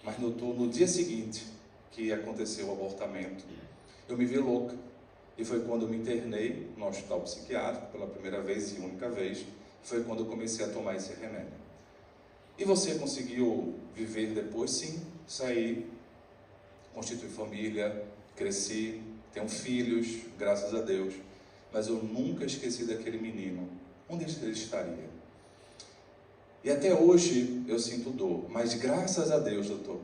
Mas, doutor, no dia seguinte que aconteceu o abortamento, eu me vi louca. E foi quando eu me internei no hospital psiquiátrico, pela primeira vez e única vez, foi quando eu comecei a tomar esse remédio. E você conseguiu viver depois? Sim, saí, constituí família, cresci, tenho filhos, graças a Deus. Mas eu nunca esqueci daquele menino. Onde ele estaria? E até hoje eu sinto dor, mas graças a Deus, doutor,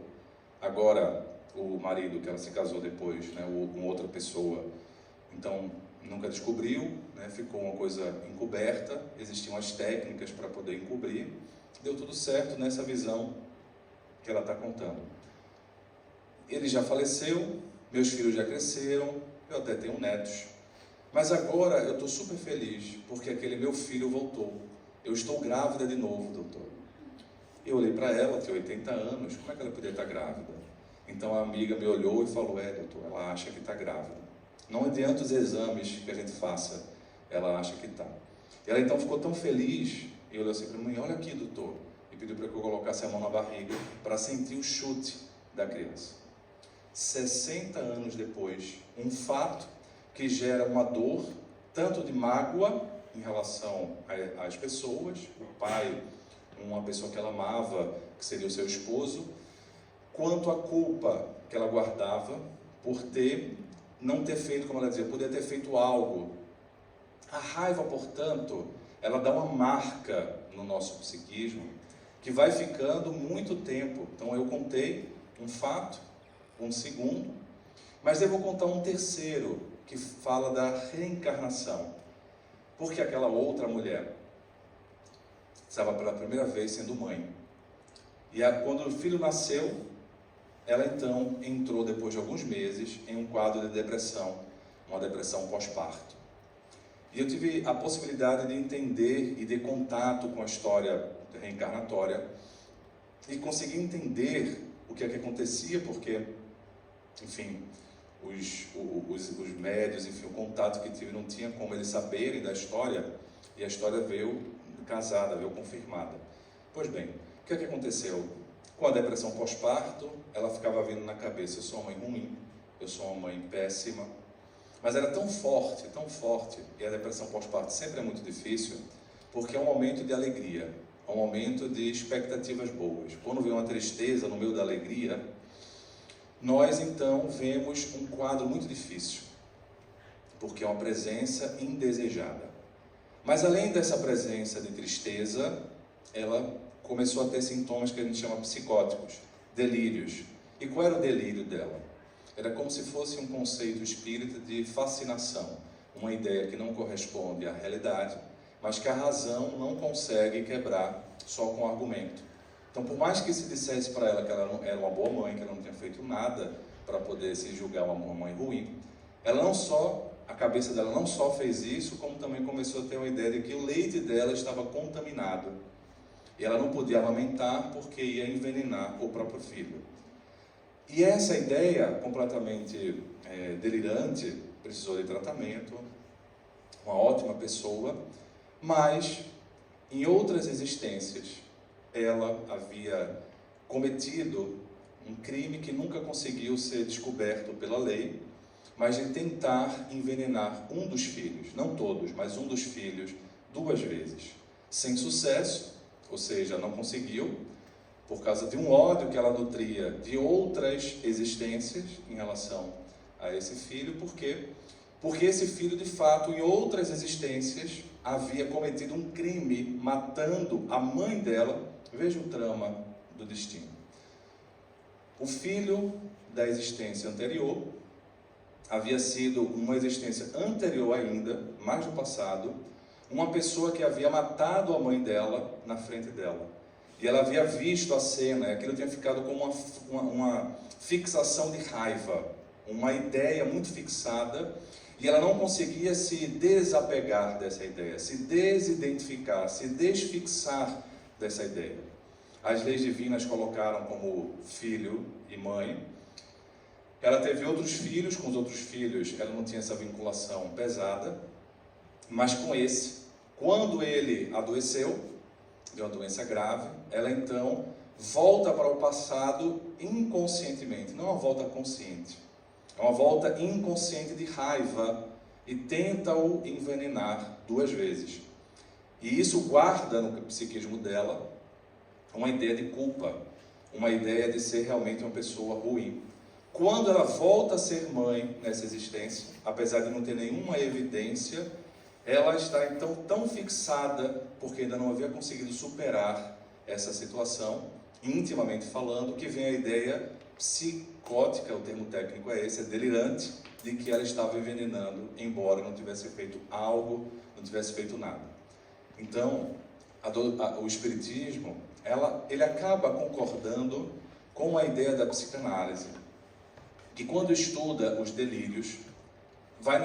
agora o marido que ela se casou depois, né, com outra pessoa, então nunca descobriu, né, ficou uma coisa encoberta, existiam as técnicas para poder encobrir, deu tudo certo nessa visão que ela está contando. Ele já faleceu, meus filhos já cresceram, eu até tenho netos, mas agora eu estou super feliz porque aquele meu filho voltou. Eu estou grávida de novo, doutor. Eu olhei para ela, tinha 80 anos, como é que ela podia estar grávida? Então a amiga me olhou e falou, doutor, ela acha que está grávida. Não adianta os exames que a gente faça, ela acha que está. Ela então ficou tão feliz, e olhou assim para mim, olha aqui, doutor, e pediu para que eu colocasse a mão na barriga para sentir o chute da criança. 60 anos depois, um fato que gera uma dor, tanto de mágoa em relação às pessoas, o pai, uma pessoa que ela amava, que seria o seu esposo, quanto a culpa que ela guardava por não ter feito, como ela dizia, poder ter feito algo. A raiva, portanto, ela dá uma marca no nosso psiquismo, que vai ficando muito tempo. Então eu contei um fato, um segundo, mas eu vou contar um terceiro, que fala da reencarnação. Porque aquela outra mulher estava pela primeira vez sendo mãe. E quando o filho nasceu, ela então entrou, depois de alguns meses, em um quadro de depressão, uma depressão pós-parto. E eu tive a possibilidade de entender e de contato com a história reencarnatória e consegui entender o que é que acontecia, porque, enfim, os médios, enfim, o contato que tive, não tinha como eles saberem da história, e a história veio casada, veio confirmada. Pois bem, o que é que aconteceu? Com a depressão pós-parto, ela ficava vindo na cabeça, eu sou uma mãe ruim, eu sou uma mãe péssima, mas era tão forte, e a depressão pós-parto sempre é muito difícil, porque é um momento de alegria, é um momento de expectativas boas. Quando vem uma tristeza no meio da alegria, nós então vemos um quadro muito difícil, porque é uma presença indesejada. Mas além dessa presença de tristeza, ela começou a ter sintomas que a gente chama psicóticos, delírios. E qual era o delírio dela? Era como se fosse um conceito espírita de fascinação, uma ideia que não corresponde à realidade, mas que a razão não consegue quebrar só com argumento. Então, por mais que se dissesse para ela que ela não era uma boa mãe, que ela não tinha feito nada para poder se julgar uma mãe ruim, a cabeça dela não só fez isso, como também começou a ter uma ideia de que o leite dela estava contaminado. E ela não podia amamentar porque ia envenenar o próprio filho. E essa ideia completamente delirante precisou de tratamento, uma ótima pessoa, mas em outras existências ela havia cometido um crime que nunca conseguiu ser descoberto pela lei, mas de tentar envenenar um dos filhos, não todos, mas um dos filhos, 2 vezes, sem sucesso, ou seja, não conseguiu, por causa de um ódio que ela nutria de outras existências em relação a esse filho. Por quê? Porque esse filho, de fato, em outras existências, havia cometido um crime, matando a mãe dela. Veja o trama do destino. O filho da existência anterior havia sido, uma existência anterior ainda, mais no passado, uma pessoa que havia matado a mãe dela na frente dela. E ela havia visto a cena, e aquilo tinha ficado como uma fixação de raiva, uma ideia muito fixada, e ela não conseguia se desapegar dessa ideia, se desidentificar, se desfixar dessa ideia. As leis divinas colocaram como filho e mãe. Ela teve outros filhos, com os outros filhos ela não tinha essa vinculação pesada, mas com esse, quando ele adoeceu, de uma doença grave, ela então volta para o passado inconscientemente, não uma volta consciente, é uma volta inconsciente de raiva e tenta-o envenenar 2 vezes. E isso guarda no psiquismo dela uma ideia de culpa, uma ideia de ser realmente uma pessoa ruim. Quando ela volta a ser mãe nessa existência, apesar de não ter nenhuma evidência, ela está então tão fixada, porque ainda não havia conseguido superar essa situação, intimamente falando, que vem a ideia psicótica, o termo técnico é esse, é delirante, de que ela estava envenenando, embora não tivesse feito algo, não tivesse feito nada. Então, o espiritismo, ele acaba concordando com a ideia da psicanálise, que quando estuda os delírios, vai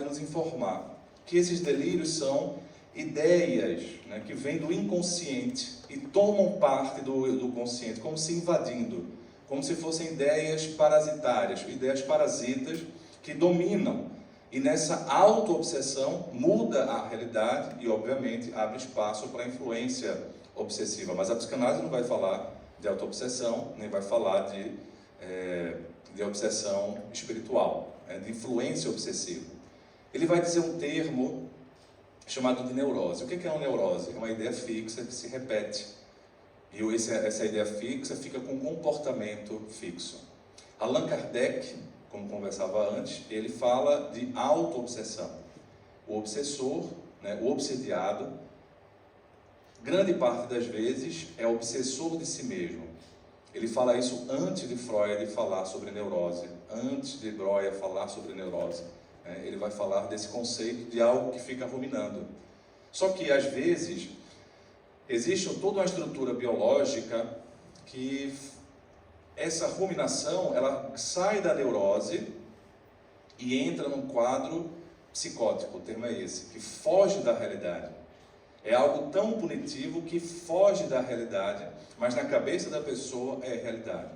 nos informar que esses delírios são ideias, né, que vêm do inconsciente e tomam parte do consciente, como se invadindo, como se fossem ideias parasitárias, ideias parasitas que dominam. E nessa auto-obsessão muda a realidade e, obviamente, abre espaço para a influência obsessiva. Mas a psicanálise não vai falar de auto-obsessão, nem vai falar de obsessão espiritual, de influência obsessiva. Ele vai dizer um termo chamado de neurose. O que é uma neurose? É uma ideia fixa que se repete. E essa ideia fixa fica com um comportamento fixo. Allan Kardec, como conversava antes, ele fala de auto-obsessão. O obsessor, né, o obsediado, grande parte das vezes é obsessor de si mesmo. Ele fala isso antes de Freud falar sobre neurose, antes de Breuer falar sobre neurose. Ele vai falar desse conceito de algo que fica ruminando. Só que, às vezes, existe toda uma estrutura biológica que essa ruminação, ela sai da neurose e entra num quadro psicótico, o termo é esse, que foge da realidade. É algo tão punitivo que foge da realidade, mas na cabeça da pessoa é realidade.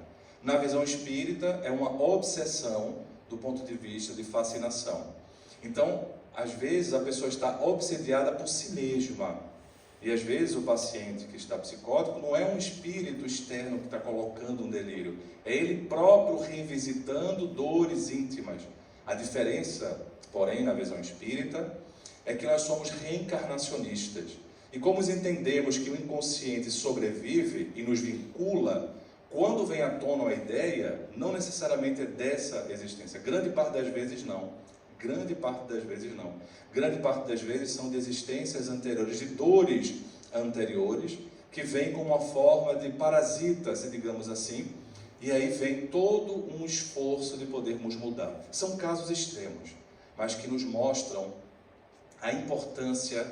Na visão espírita, é uma obsessão do ponto de vista de fascinação. Então, às vezes, a pessoa está obsediada por si mesma. E às vezes o paciente que está psicótico não é um espírito externo que está colocando um delírio. É ele próprio revisitando dores íntimas. A diferença, porém, na visão espírita, é que nós somos reencarnacionistas. E como entendemos que o inconsciente sobrevive e nos vincula, quando vem à tona uma ideia, não necessariamente é dessa existência. Grande parte das vezes não. Grande parte das vezes não. Grande parte das vezes são de existências anteriores, de dores anteriores, que vêm com uma forma de parasita, se digamos assim, e aí vem todo um esforço de podermos mudar. São casos extremos, mas que nos mostram a importância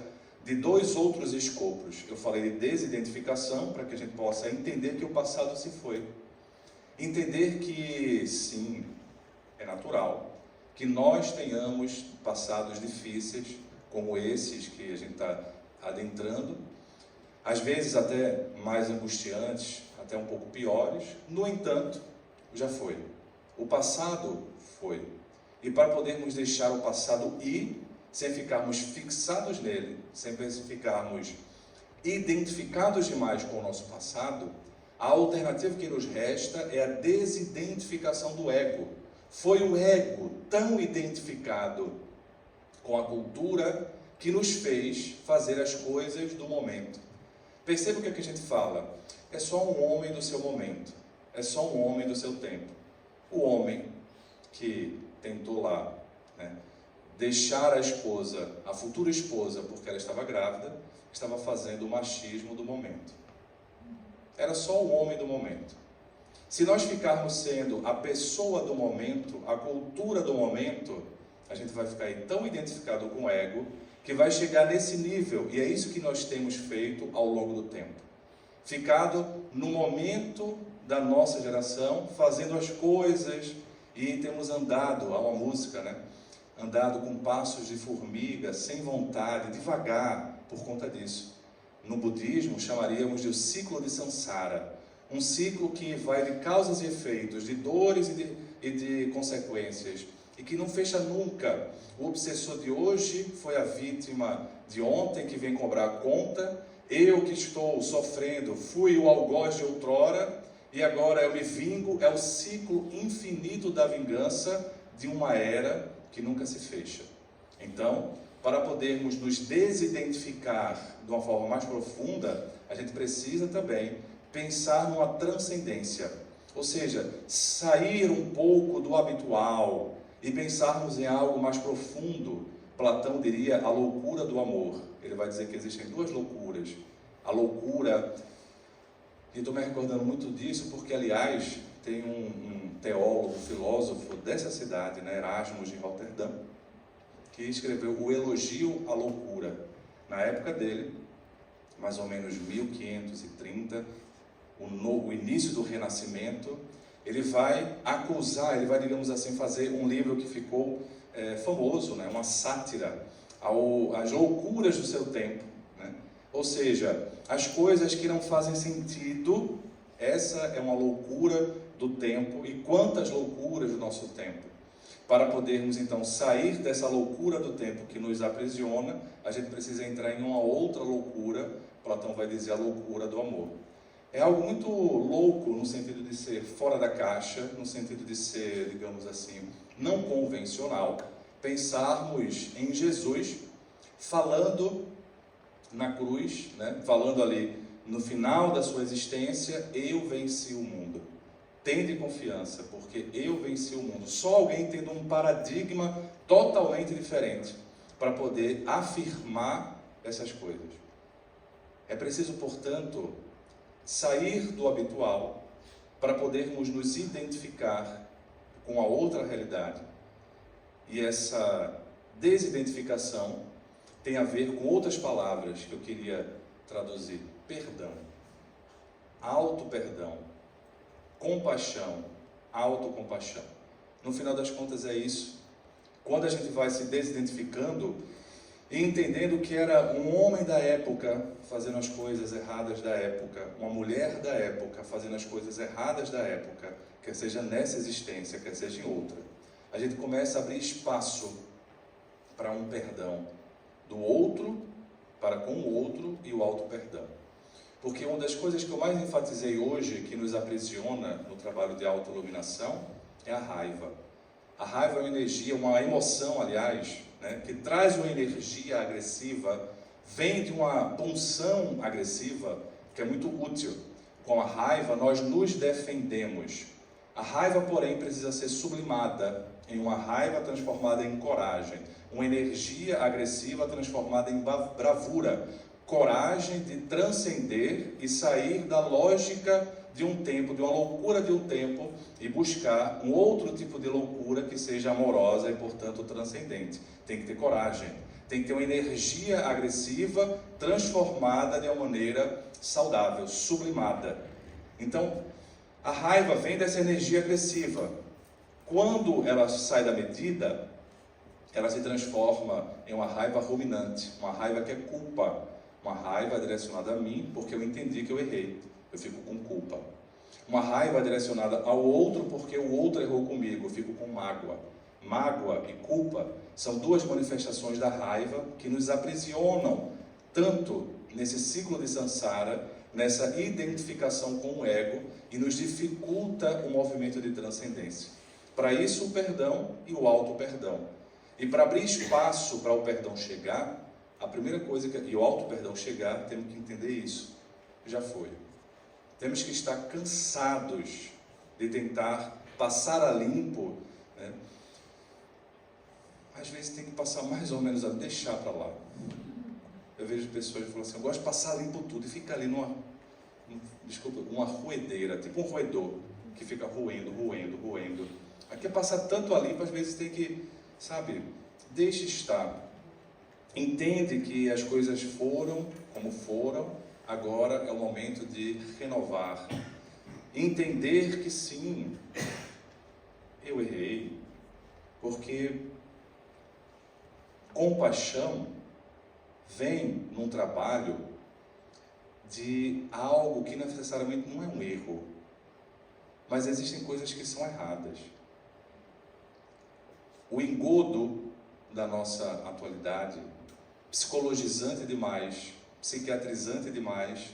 de dois outros escopos. Eu falei de desidentificação, para que a gente possa entender que o passado se foi. Entender que, sim, é natural que nós tenhamos passados difíceis, como esses que a gente está adentrando, às vezes até mais angustiantes, até um pouco piores. No entanto, já foi. O passado foi. E para podermos deixar o passado ir, sem ficarmos fixados nele, sem ficarmos identificados demais com o nosso passado, a alternativa que nos resta é a desidentificação do ego. Foi o ego tão identificado com a cultura que nos fez fazer as coisas do momento. Perceba o que a gente fala. É só um homem do seu momento. É só um homem do seu tempo. O homem que tentou lá, deixar a esposa, a futura esposa, porque ela estava grávida, estava fazendo o machismo do momento. Era só o homem do momento. Se nós ficarmos sendo a pessoa do momento, a cultura do momento, a gente vai ficar aí tão identificado com o ego, que vai chegar nesse nível, e é isso que nós temos feito ao longo do tempo. Ficado no momento da nossa geração, fazendo as coisas, e temos andado, há uma música, andado com passos de formiga, sem vontade, devagar, por conta disso. No budismo, chamaríamos de o ciclo de Samsara. Um ciclo que vai de causas e efeitos, de dores e de consequências, e que não fecha nunca. O obsessor de hoje foi a vítima de ontem, que vem cobrar a conta. Eu que estou sofrendo, fui o algoz de outrora, e agora eu me vingo. É o ciclo infinito da vingança de uma era que nunca se fecha. Então, para podermos nos desidentificar de uma forma mais profunda, a gente precisa também pensar numa transcendência, ou seja, sair um pouco do habitual e pensarmos em algo mais profundo. Platão diria a loucura do amor. Ele vai dizer que existem duas loucuras. A loucura, e estou me recordando muito disso porque, aliás, tem um teólogo, filósofo dessa cidade, Erasmus de Roterdã, que escreveu o Elogio à Loucura. Na época dele, mais ou menos 1530, o início do Renascimento, Ele vai acusar, ele vai, digamos assim, fazer um livro que ficou famoso, né? Uma sátira às loucuras do seu tempo, né? Ou seja, as coisas que não fazem sentido. Essa é uma loucura do tempo, e quantas loucuras do nosso tempo. Para podermos então sair dessa loucura do tempo que nos aprisiona, a gente precisa entrar em uma outra loucura. Platão vai dizer a loucura do amor. É algo muito louco no sentido de ser fora da caixa, no sentido de ser, digamos assim, não convencional, pensarmos em Jesus falando na cruz, né? Falando ali no final da sua existência: eu venci o mundo. Tende confiança, porque eu venci o mundo. Só alguém tendo um paradigma totalmente diferente para poder afirmar essas coisas. É preciso, portanto, sair do habitual para podermos nos identificar com a outra realidade. E essa desidentificação tem a ver com outras palavras que eu queria traduzir: perdão, auto-perdão, compaixão, autocompaixão. No final das contas é isso. Quando a gente vai se desidentificando e entendendo que era um homem da época fazendo as coisas erradas da época, uma mulher da época fazendo as coisas erradas da época, quer seja nessa existência, quer seja em outra, a gente começa a abrir espaço para um perdão do outro, para com o outro, e o auto-perdão. Porque uma das coisas que eu mais enfatizei hoje, que nos aprisiona no trabalho de autoiluminação, é a raiva. A raiva é uma energia, uma emoção, aliás, né, que traz uma energia agressiva, vem de uma punção agressiva, que é muito útil. Com a raiva, nós nos defendemos. A raiva, porém, precisa ser sublimada em uma raiva transformada em coragem, uma energia agressiva transformada em bravura, coragem de transcender e sair da lógica de um tempo, de uma loucura de um tempo, e buscar um outro tipo de loucura que seja amorosa e, portanto, transcendente. Tem que ter coragem, tem que ter uma energia agressiva transformada de uma maneira saudável, sublimada. Então, a raiva vem dessa energia agressiva. Quando ela sai da medida, ela se transforma em uma raiva ruminante, uma raiva que é culpa, uma raiva direcionada a mim, porque eu entendi que eu errei, eu fico com culpa. Uma raiva direcionada ao outro, porque o outro errou comigo, eu fico com mágoa. Mágoa e culpa são duas manifestações da raiva que nos aprisionam tanto nesse ciclo de samsara, nessa identificação com o ego, e nos dificulta o movimento de transcendência. Para isso, o perdão e o auto-perdão. E para abrir espaço para o perdão chegar, a primeira coisa e o auto-perdão chegar, temos que entender isso. Já foi. Temos que estar cansados de tentar passar a limpo, né? Às vezes tem que passar mais ou menos a deixar para lá. Eu vejo pessoas que falam assim: eu gosto de passar limpo tudo, e fica ali uma roedeira, tipo um roedor, que fica roendo. Aqui é passar tanto a limpo, às vezes tem que, sabe, deixa estar. Entende que as coisas foram como foram, agora é o momento de renovar. Entender que sim, eu errei, porque compaixão vem num trabalho de algo que necessariamente não é um erro, mas existem coisas que são erradas. O engodo da nossa atualidade, psicologizante demais, psiquiatrizante demais,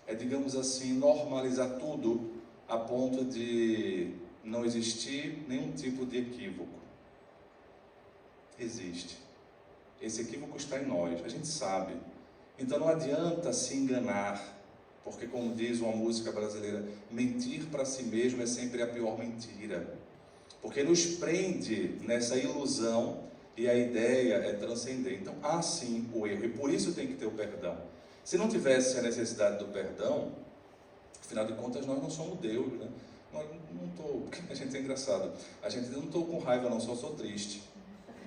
é, digamos assim, normalizar tudo a ponto de não existir nenhum tipo de equívoco. Existe. Esse equívoco está em nós, a gente sabe. Então não adianta se enganar, porque, como diz uma música brasileira, mentir para si mesmo é sempre a pior mentira, porque nos prende nessa ilusão e a ideia é transcender. Então há sim o erro, e por isso tem que ter o perdão. Se não tivesse a necessidade do perdão, afinal de contas nós não somos Deus, né? A gente é engraçado, a gente não estou com raiva não, só sou triste.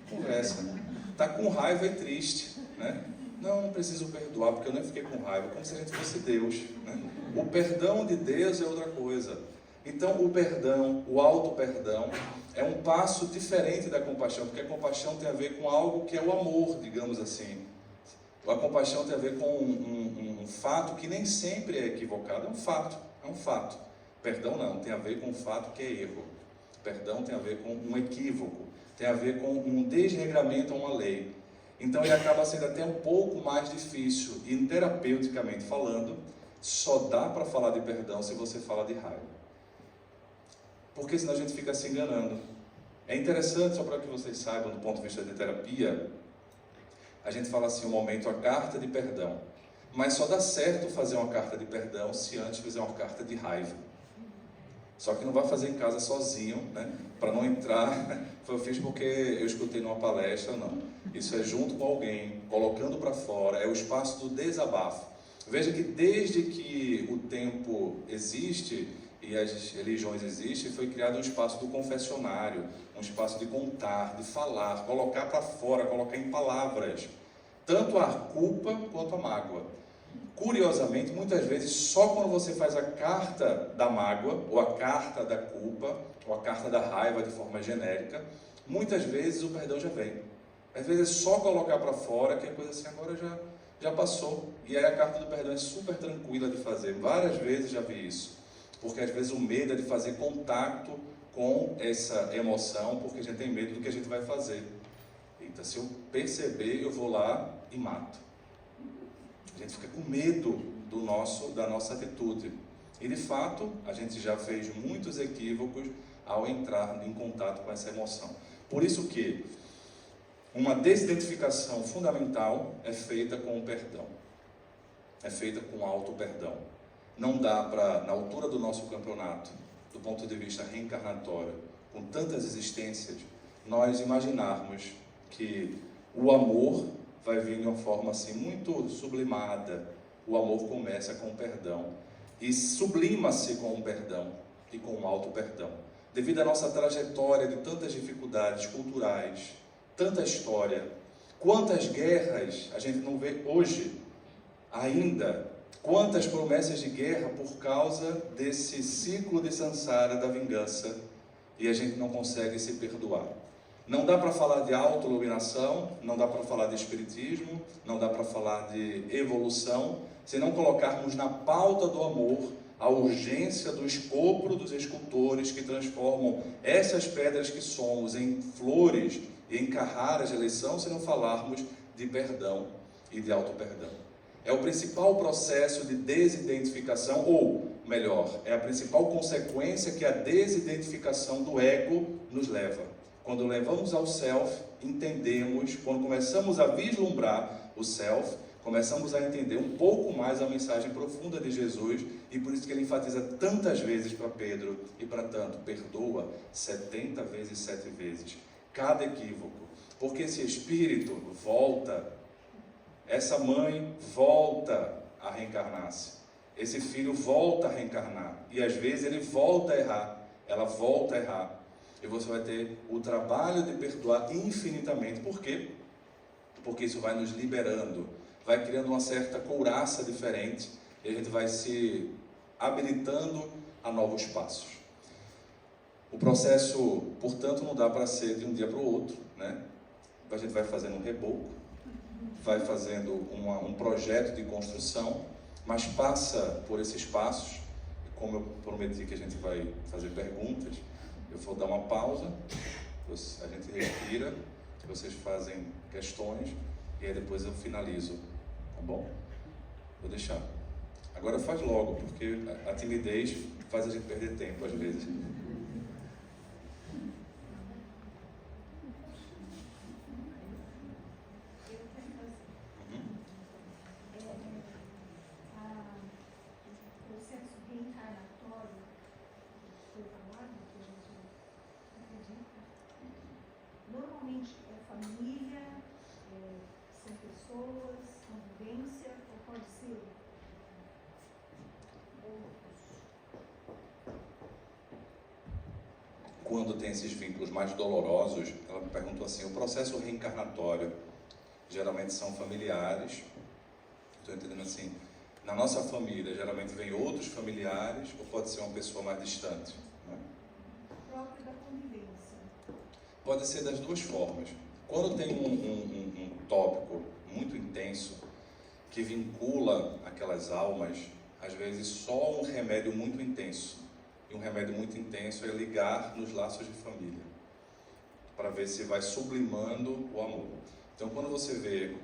Conversa, está com raiva e triste, né? Não preciso perdoar porque eu nem fiquei com raiva, como se a gente fosse Deus, né? O perdão de Deus é outra coisa. Então, o perdão, o auto-perdão, é um passo diferente da compaixão, porque a compaixão tem a ver com algo que é o amor, digamos assim. A compaixão tem a ver com um fato que nem sempre é equivocado, é um fato. Perdão não, tem a ver com um fato que é erro. Perdão tem a ver com um equívoco, tem a ver com um desregramento a uma lei. Então ele acaba sendo até um pouco mais difícil, e terapeuticamente falando, só dá para falar de perdão se você fala de raiva. Porque senão a gente fica se enganando. É interessante, só para que vocês saibam, do ponto de vista de terapia, a gente fala assim, o momento, a carta de perdão. Mas só dá certo fazer uma carta de perdão se antes fizer uma carta de raiva. Só que não vai fazer em casa sozinho, né? Para não entrar, eu fiz porque eu escutei numa palestra, não. Isso é junto com alguém, colocando para fora, é o espaço do desabafo. Veja que desde que o tempo existe e as religiões existem, foi criado um espaço do confessionário, um espaço de contar, de falar, colocar para fora, colocar em palavras, tanto a culpa quanto a mágoa. Curiosamente, muitas vezes, só quando você faz a carta da mágoa, ou a carta da culpa, ou a carta da raiva de forma genérica, muitas vezes o perdão já vem. Às vezes é só colocar para fora, que a coisa assim agora já passou. E aí a carta do perdão é super tranquila de fazer. Várias vezes já vi isso. Porque às vezes o medo é de fazer contato com essa emoção, porque a gente tem medo do que a gente vai fazer. Então, se eu perceber, eu vou lá e mato. A gente fica com medo da nossa atitude. E de fato, a gente já fez muitos equívocos ao entrar em contato com essa emoção. Por isso que uma desidentificação fundamental é feita com o perdão. É feita com o auto-perdão. Não dá para, na altura do nosso campeonato, do ponto de vista reencarnatório, com tantas existências, nós imaginarmos que o amor vai vir de uma forma assim muito sublimada. O amor começa com o perdão e sublima-se com o perdão e com o auto-perdão. Devido à nossa trajetória de tantas dificuldades culturais, tanta história, quantas guerras a gente não vê hoje ainda, quantas promessas de guerra por causa desse ciclo de samsara da vingança, e a gente não consegue se perdoar. Não dá para falar de autoiluminação, não dá para falar de espiritismo, não dá para falar de evolução, se não colocarmos na pauta do amor a urgência do escopro dos escultores que transformam essas pedras que somos em flores e em carraras de eleição, se não falarmos de perdão e de auto-perdão. É o principal processo de desidentificação, ou melhor, é a principal consequência que a desidentificação do ego nos leva. Quando levamos ao self, entendemos, quando começamos a vislumbrar o self, começamos a entender um pouco mais a mensagem profunda de Jesus, e por isso que ele enfatiza tantas vezes para Pedro e para tanto, perdoa 70 vezes 7 vezes, cada equívoco, porque esse espírito volta, essa mãe volta a reencarnar-se, esse filho volta a reencarnar, e às vezes ele volta a errar, ela volta a errar, e você vai ter o trabalho de perdoar infinitamente. Por quê? Porque isso vai nos liberando, vai criando uma certa couraça diferente, e a gente vai se habilitando a novos passos. O processo, portanto, não dá para ser de um dia para o outro, né? A gente vai fazendo um reboco, vai fazendo um projeto de construção, mas passa por esses passos. Como eu prometi que a gente vai fazer perguntas, eu vou dar uma pausa, a gente respira, vocês fazem questões, e aí depois eu finalizo, tá bom? Vou deixar. Agora faz logo, porque a timidez faz a gente perder tempo às vezes. Normalmente é família, são pessoas, convivência, ou pode ser outros? Quando tem esses vínculos mais dolorosos, ela me perguntou assim, o processo reencarnatório geralmente são familiares, estou entendendo assim, Na nossa família, geralmente vem outros familiares ou pode ser uma pessoa mais distante, né? Próprio da convivência. Pode ser das duas formas. Quando tem um tópico muito intenso que vincula aquelas almas, às vezes só um remédio muito intenso. E um remédio muito intenso é ligar nos laços de família, para ver se vai sublimando o amor. Então, quando você vê,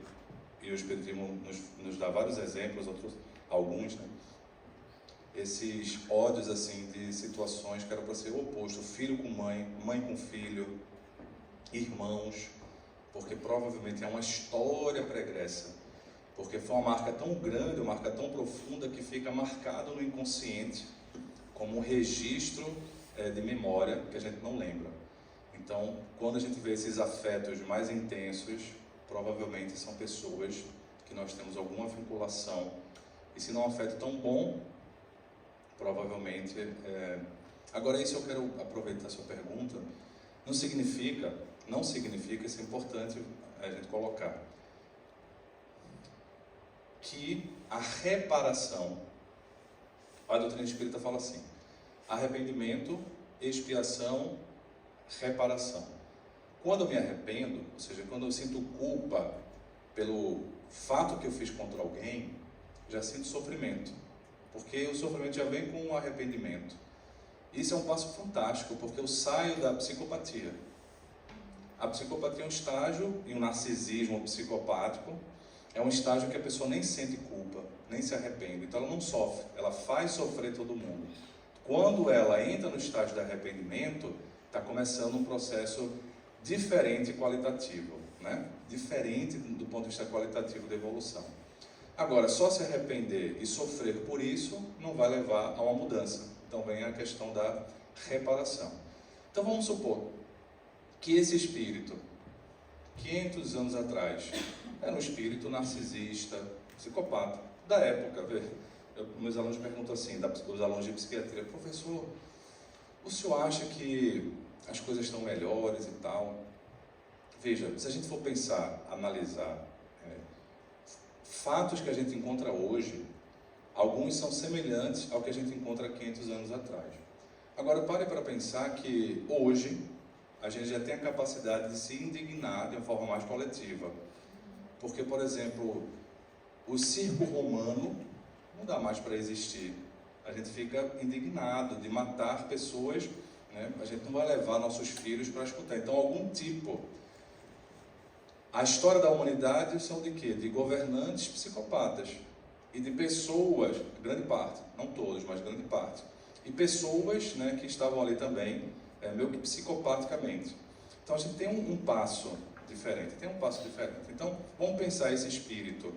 e o Espiritismo nos dá vários exemplos, alguns, né? Esses ódios assim, de situações que eram para ser o oposto, filho com mãe, mãe com filho, irmãos, porque provavelmente é uma história pregressa, porque foi uma marca tão grande, uma marca tão profunda que fica marcado no inconsciente como um registro de memória que a gente não lembra. Então, quando a gente vê esses afetos mais intensos, provavelmente são pessoas que nós temos alguma vinculação, e se não um afeto tão bom, provavelmente... Agora, isso eu quero aproveitar a sua pergunta, não significa, isso é importante a gente colocar, que a reparação, a doutrina espírita fala assim, arrependimento, expiação, reparação. Quando eu me arrependo, ou seja, quando eu sinto culpa pelo fato que eu fiz contra alguém, já sinto sofrimento, porque o sofrimento já vem com o arrependimento. Isso é um passo fantástico, porque eu saio da psicopatia. A psicopatia é um estágio, e o narcisismo psicopático é um estágio que a pessoa nem sente culpa, nem se arrepende, então ela não sofre, ela faz sofrer todo mundo. Quando ela entra no estágio de arrependimento, está começando um processo diferente e qualitativo, né? Diferente do ponto de vista qualitativo da evolução. Agora, só se arrepender e sofrer por isso não vai levar a uma mudança. Então vem a questão da reparação. Então vamos supor que esse espírito, 500 anos atrás, era um espírito narcisista, psicopata, da época. Meus alunos perguntam assim, os alunos de psiquiatria, professor, o senhor acha que as coisas estão melhores e tal? Veja, se a gente for pensar, analisar, fatos que a gente encontra hoje, alguns são semelhantes ao que a gente encontra 500 anos atrás. Agora, pare para pensar que hoje a gente já tem a capacidade de se indignar de uma forma mais coletiva. Porque, por exemplo, o circo romano não dá mais para existir. A gente fica indignado de matar pessoas, né? A gente não vai levar nossos filhos para escutar. Então, algum tipo... A história da humanidade são de quê? De governantes psicopatas. E de pessoas, grande parte, não todos, mas grande parte. E pessoas, né, que estavam ali também, meio que psicopaticamente. Então, a gente tem um passo diferente, Então, vamos pensar esse espírito,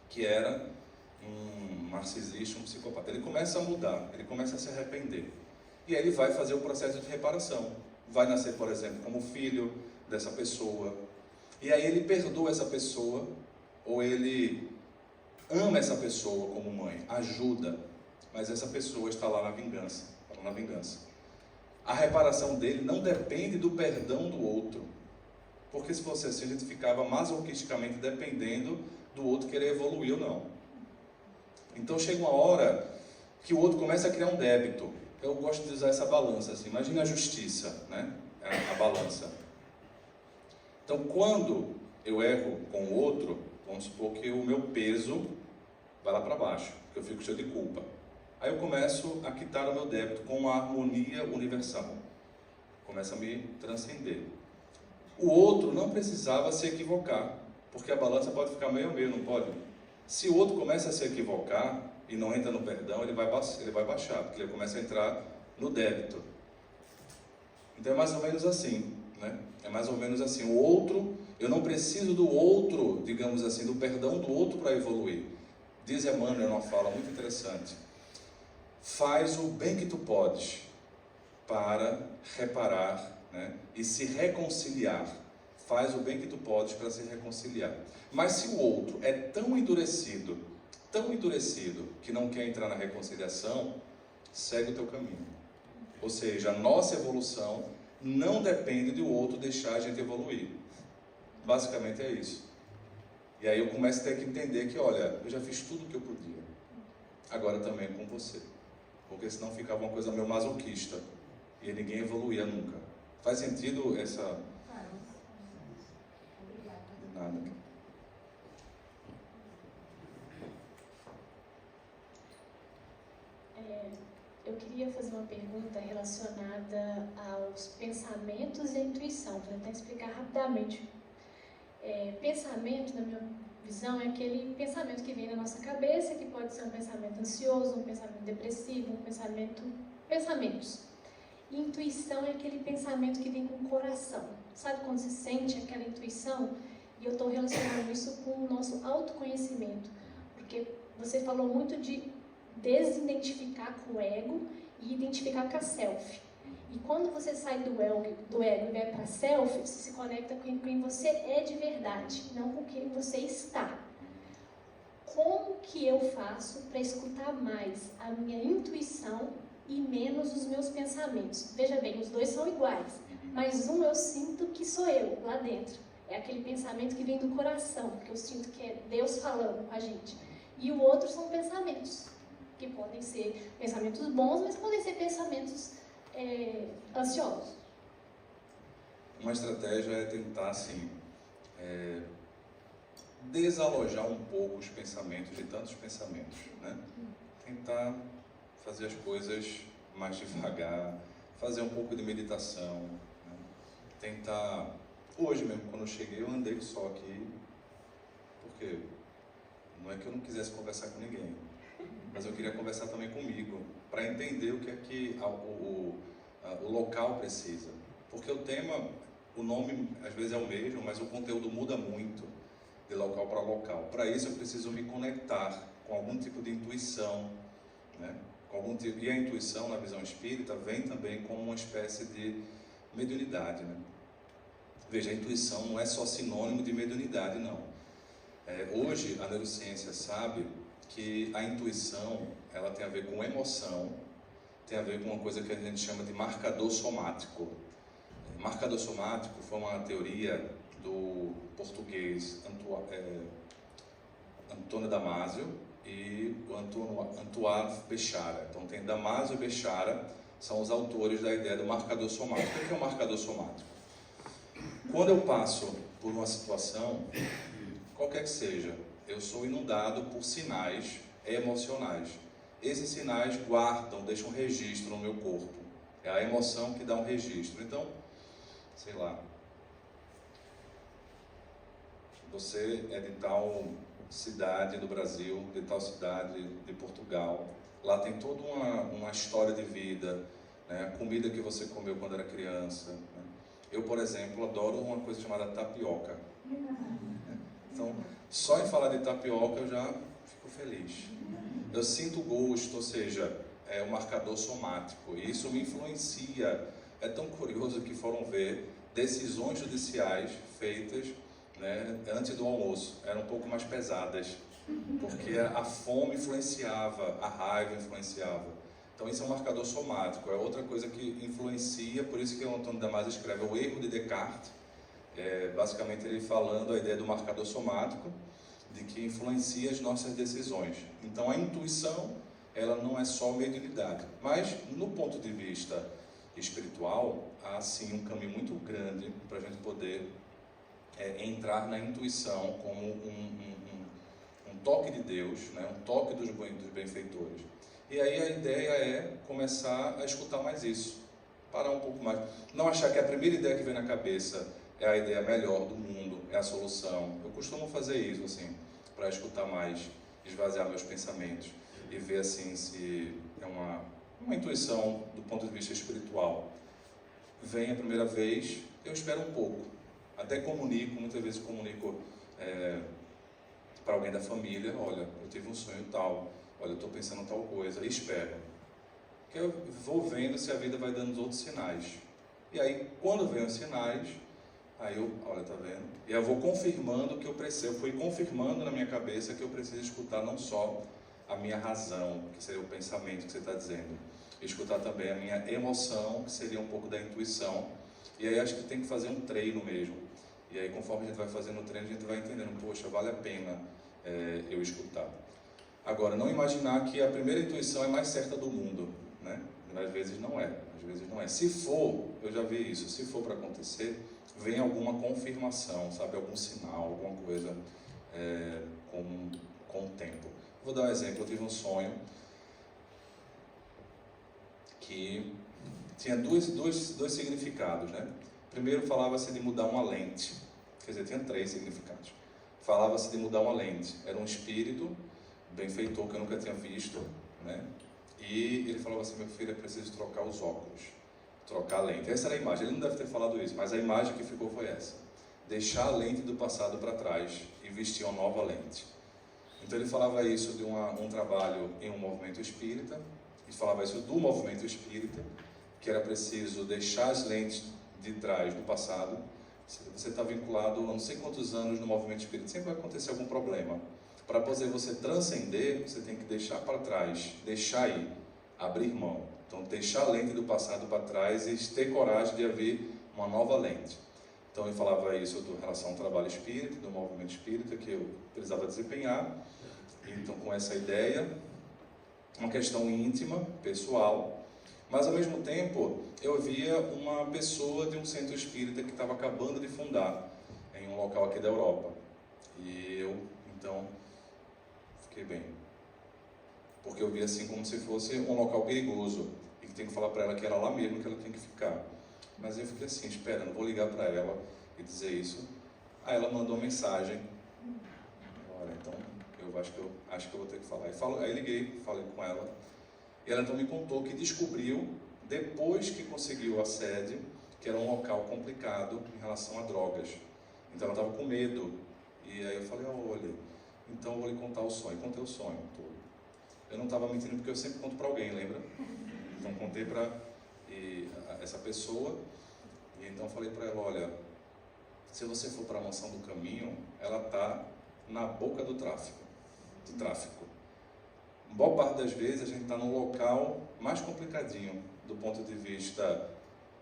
que era um narcisista, um psicopata. Ele começa a mudar, ele começa a se arrepender. E aí ele vai fazer o processo de reparação. Vai nascer, por exemplo, como filho dessa pessoa. E aí ele perdoa essa pessoa, ou ele ama essa pessoa como mãe, ajuda. Mas essa pessoa está lá na vingança. A reparação dele não depende do perdão do outro. Porque se fosse assim, a gente ficava masoquisticamente dependendo do outro querer evoluir ou não. Então chega uma hora que o outro começa a criar um débito. Eu gosto de usar essa balança assim. Imagina a justiça, né? A balança. Então quando eu erro com o outro, vamos supor que o meu peso vai lá para baixo, que eu fico cheio de culpa. Aí eu começo a quitar o meu débito com uma harmonia universal. Começa a me transcender. O outro não precisava se equivocar, porque a balança pode ficar meio a meio, não pode? Se o outro começa a se equivocar e não entra no perdão, ele vai baixar, porque ele começa a entrar no débito. Então é mais ou menos assim, né? É mais ou menos assim. O outro, eu não preciso do outro, digamos assim, do perdão do outro para evoluir. Diz Emmanuel numa fala muito interessante. Faz o bem que tu podes para reparar, né, e se reconciliar. Faz o bem que tu podes para se reconciliar. Mas se o outro é tão endurecido, que não quer entrar na reconciliação, segue o teu caminho. Ou seja, a nossa evolução não depende do outro deixar a gente evoluir. Basicamente é isso. E aí eu começo a ter que entender que, olha, eu já fiz tudo o que eu podia. agora também com você. Porque senão ficava uma coisa meio masoquista e ninguém evoluía nunca. Faz sentido essa... Obrigada. Nada. Eu queria fazer uma pergunta relacionada aos pensamentos e à intuição, para tentar explicar rapidamente. Pensamento, na minha visão, é aquele pensamento que vem na nossa cabeça, que pode ser um pensamento ansioso, um pensamento depressivo, pensamentos. E intuição é aquele pensamento que vem com o coração. Sabe quando se sente aquela intuição? E eu estou relacionando isso com o nosso autoconhecimento, porque você falou muito de desidentificar com o ego e identificar com a self. E quando você sai do ego e vai para a self, você se conecta com quem você é de verdade, não com quem você está. Como que eu faço para escutar mais a minha intuição e menos os meus pensamentos? Veja bem, os dois são iguais, mas um eu sinto que sou eu, lá dentro. É aquele pensamento que vem do coração, que eu sinto que é Deus falando com a gente. E o outro são pensamentos, que podem ser pensamentos bons, mas podem ser pensamentos ansiosos. Uma estratégia é tentar, assim, desalojar um pouco os pensamentos, de tantos pensamentos, né? Tentar fazer as coisas mais devagar, fazer um pouco de meditação, né? Tentar... Hoje mesmo, quando eu cheguei, eu andei só aqui, porque não é que eu não quisesse conversar com ninguém, mas eu queria conversar também comigo, para entender o que é que o local precisa. Porque o tema, o nome às vezes é o mesmo, mas o conteúdo muda muito de local para local. Para isso eu preciso me conectar com algum tipo de intuição, né? E a intuição, na visão espírita, vem também como uma espécie de mediunidade, né? Veja, a intuição não é só sinônimo de mediunidade, não. Hoje a neurociência sabe que a intuição, ela tem a ver com emoção, tem a ver com uma coisa que a gente chama de marcador somático. Marcador somático foi uma teoria do português Antônio Damasio e o Antoine Béchara. Então tem Damasio e Béchara, são os autores da ideia do marcador somático. O que é o marcador somático? Quando eu passo por uma situação, qualquer que seja, eu sou inundado por sinais emocionais. Esses sinais guardam, deixam um registro no meu corpo. É a emoção que dá um registro. Então, sei lá, você é de tal cidade do Brasil, de tal cidade de Portugal. Lá tem toda uma história de vida, né? A comida que você comeu quando era criança, né? Eu, por exemplo, adoro uma coisa chamada tapioca. Então, só em falar de tapioca eu já fico feliz. Eu sinto gosto, ou seja, é um marcador somático. E isso me influencia. É tão curioso que foram ver decisões judiciais feitas, né, antes do almoço. Eram um pouco mais pesadas, porque a fome influenciava, a raiva influenciava. Então isso é um marcador somático, é outra coisa que influencia, por isso que o Antônio Damasio escreve o erro de Descartes, basicamente ele falando a ideia do marcador somático, de que influencia as nossas decisões. Então a intuição, ela não é só mediunidade, mas no ponto de vista espiritual, há sim um caminho muito grande para a gente poder entrar na intuição como um toque de Deus, né? Um toque dos benfeitores. E aí a ideia é começar a escutar mais isso, parar um pouco mais, não achar que a primeira ideia que vem na cabeça é a ideia melhor do mundo, é a solução. Eu costumo fazer isso, assim, para escutar mais, esvaziar meus pensamentos e ver, assim, se é uma intuição do ponto de vista espiritual. Vem a primeira vez, eu espero um pouco, até comunico, muitas vezes comunico para alguém da família, olha, eu tive um sonho tal, olha, eu estou pensando tal coisa, e espero. Porque eu vou vendo se a vida vai dando os outros sinais. E aí, quando vem os sinais, aí eu, olha, tá vendo? E eu vou confirmando que eu preciso, eu fui confirmando na minha cabeça que eu preciso escutar não só a minha razão, que seria o pensamento que você está dizendo, escutar também a minha emoção, que seria um pouco da intuição. E aí acho que tem que fazer um treino mesmo. E aí conforme a gente vai fazendo o treino, a gente vai entendendo, poxa, vale a pena eu escutar. Agora, não imaginar que a primeira intuição é mais certa do mundo, né? Às vezes não é, às vezes não é. Se for, eu já vi isso, se for para acontecer, vem alguma confirmação, sabe? Algum sinal, alguma coisa com o tempo. Vou dar um exemplo, eu tive um sonho que tinha dois significados, né? Primeiro falava-se de mudar uma lente, quer dizer, tinha 3 significados. Falava-se de mudar uma lente, era um espírito benfeitor que eu nunca tinha visto, né? E ele falava assim: meu filho, é preciso trocar os óculos, trocar a lente. Essa era a imagem, ele não deve ter falado isso, mas a imagem que ficou foi essa: deixar a lente do passado para trás e vestir uma nova lente. Então ele falava isso de um trabalho em um movimento espírita, e falava isso do movimento espírita, que era preciso deixar as lentes de trás do passado. Você está vinculado a não sei quantos anos no movimento espírita, sempre vai acontecer algum problema. Para poder você transcender, você tem que deixar para trás, deixar ir, abrir mão. Então, deixar a lente do passado para trás e ter coragem de haver uma nova lente. Então, ele falava isso em relação ao trabalho espírita, do movimento espírita, que eu precisava desempenhar. Então, com essa ideia, uma questão íntima, pessoal, mas, ao mesmo tempo, eu via uma pessoa de um centro espírita que estava acabando de fundar em um local aqui da Europa. E eu, então, fiquei bem, porque eu vi assim como se fosse um local perigoso e que tem que falar para ela que era lá mesmo que ela tem que ficar. Mas eu fiquei assim, esperando, vou ligar para ela e dizer isso. Aí ela mandou uma mensagem: olha, então eu acho que eu vou ter que falar. Aí liguei, falei com ela, e ela então me contou que descobriu, depois que conseguiu a sede, que era um local complicado em relação a drogas. Então ela estava com medo. E aí eu falei: olha, então eu vou lhe contar o sonho. Contei o sonho todo. Eu não estava mentindo, porque eu sempre conto para alguém, lembra? Então contei para essa pessoa, e então falei para ela: olha, se você for para a mansão do caminho, ela está na boca do tráfico. Boa parte das vezes a gente está no local mais complicadinho do ponto de vista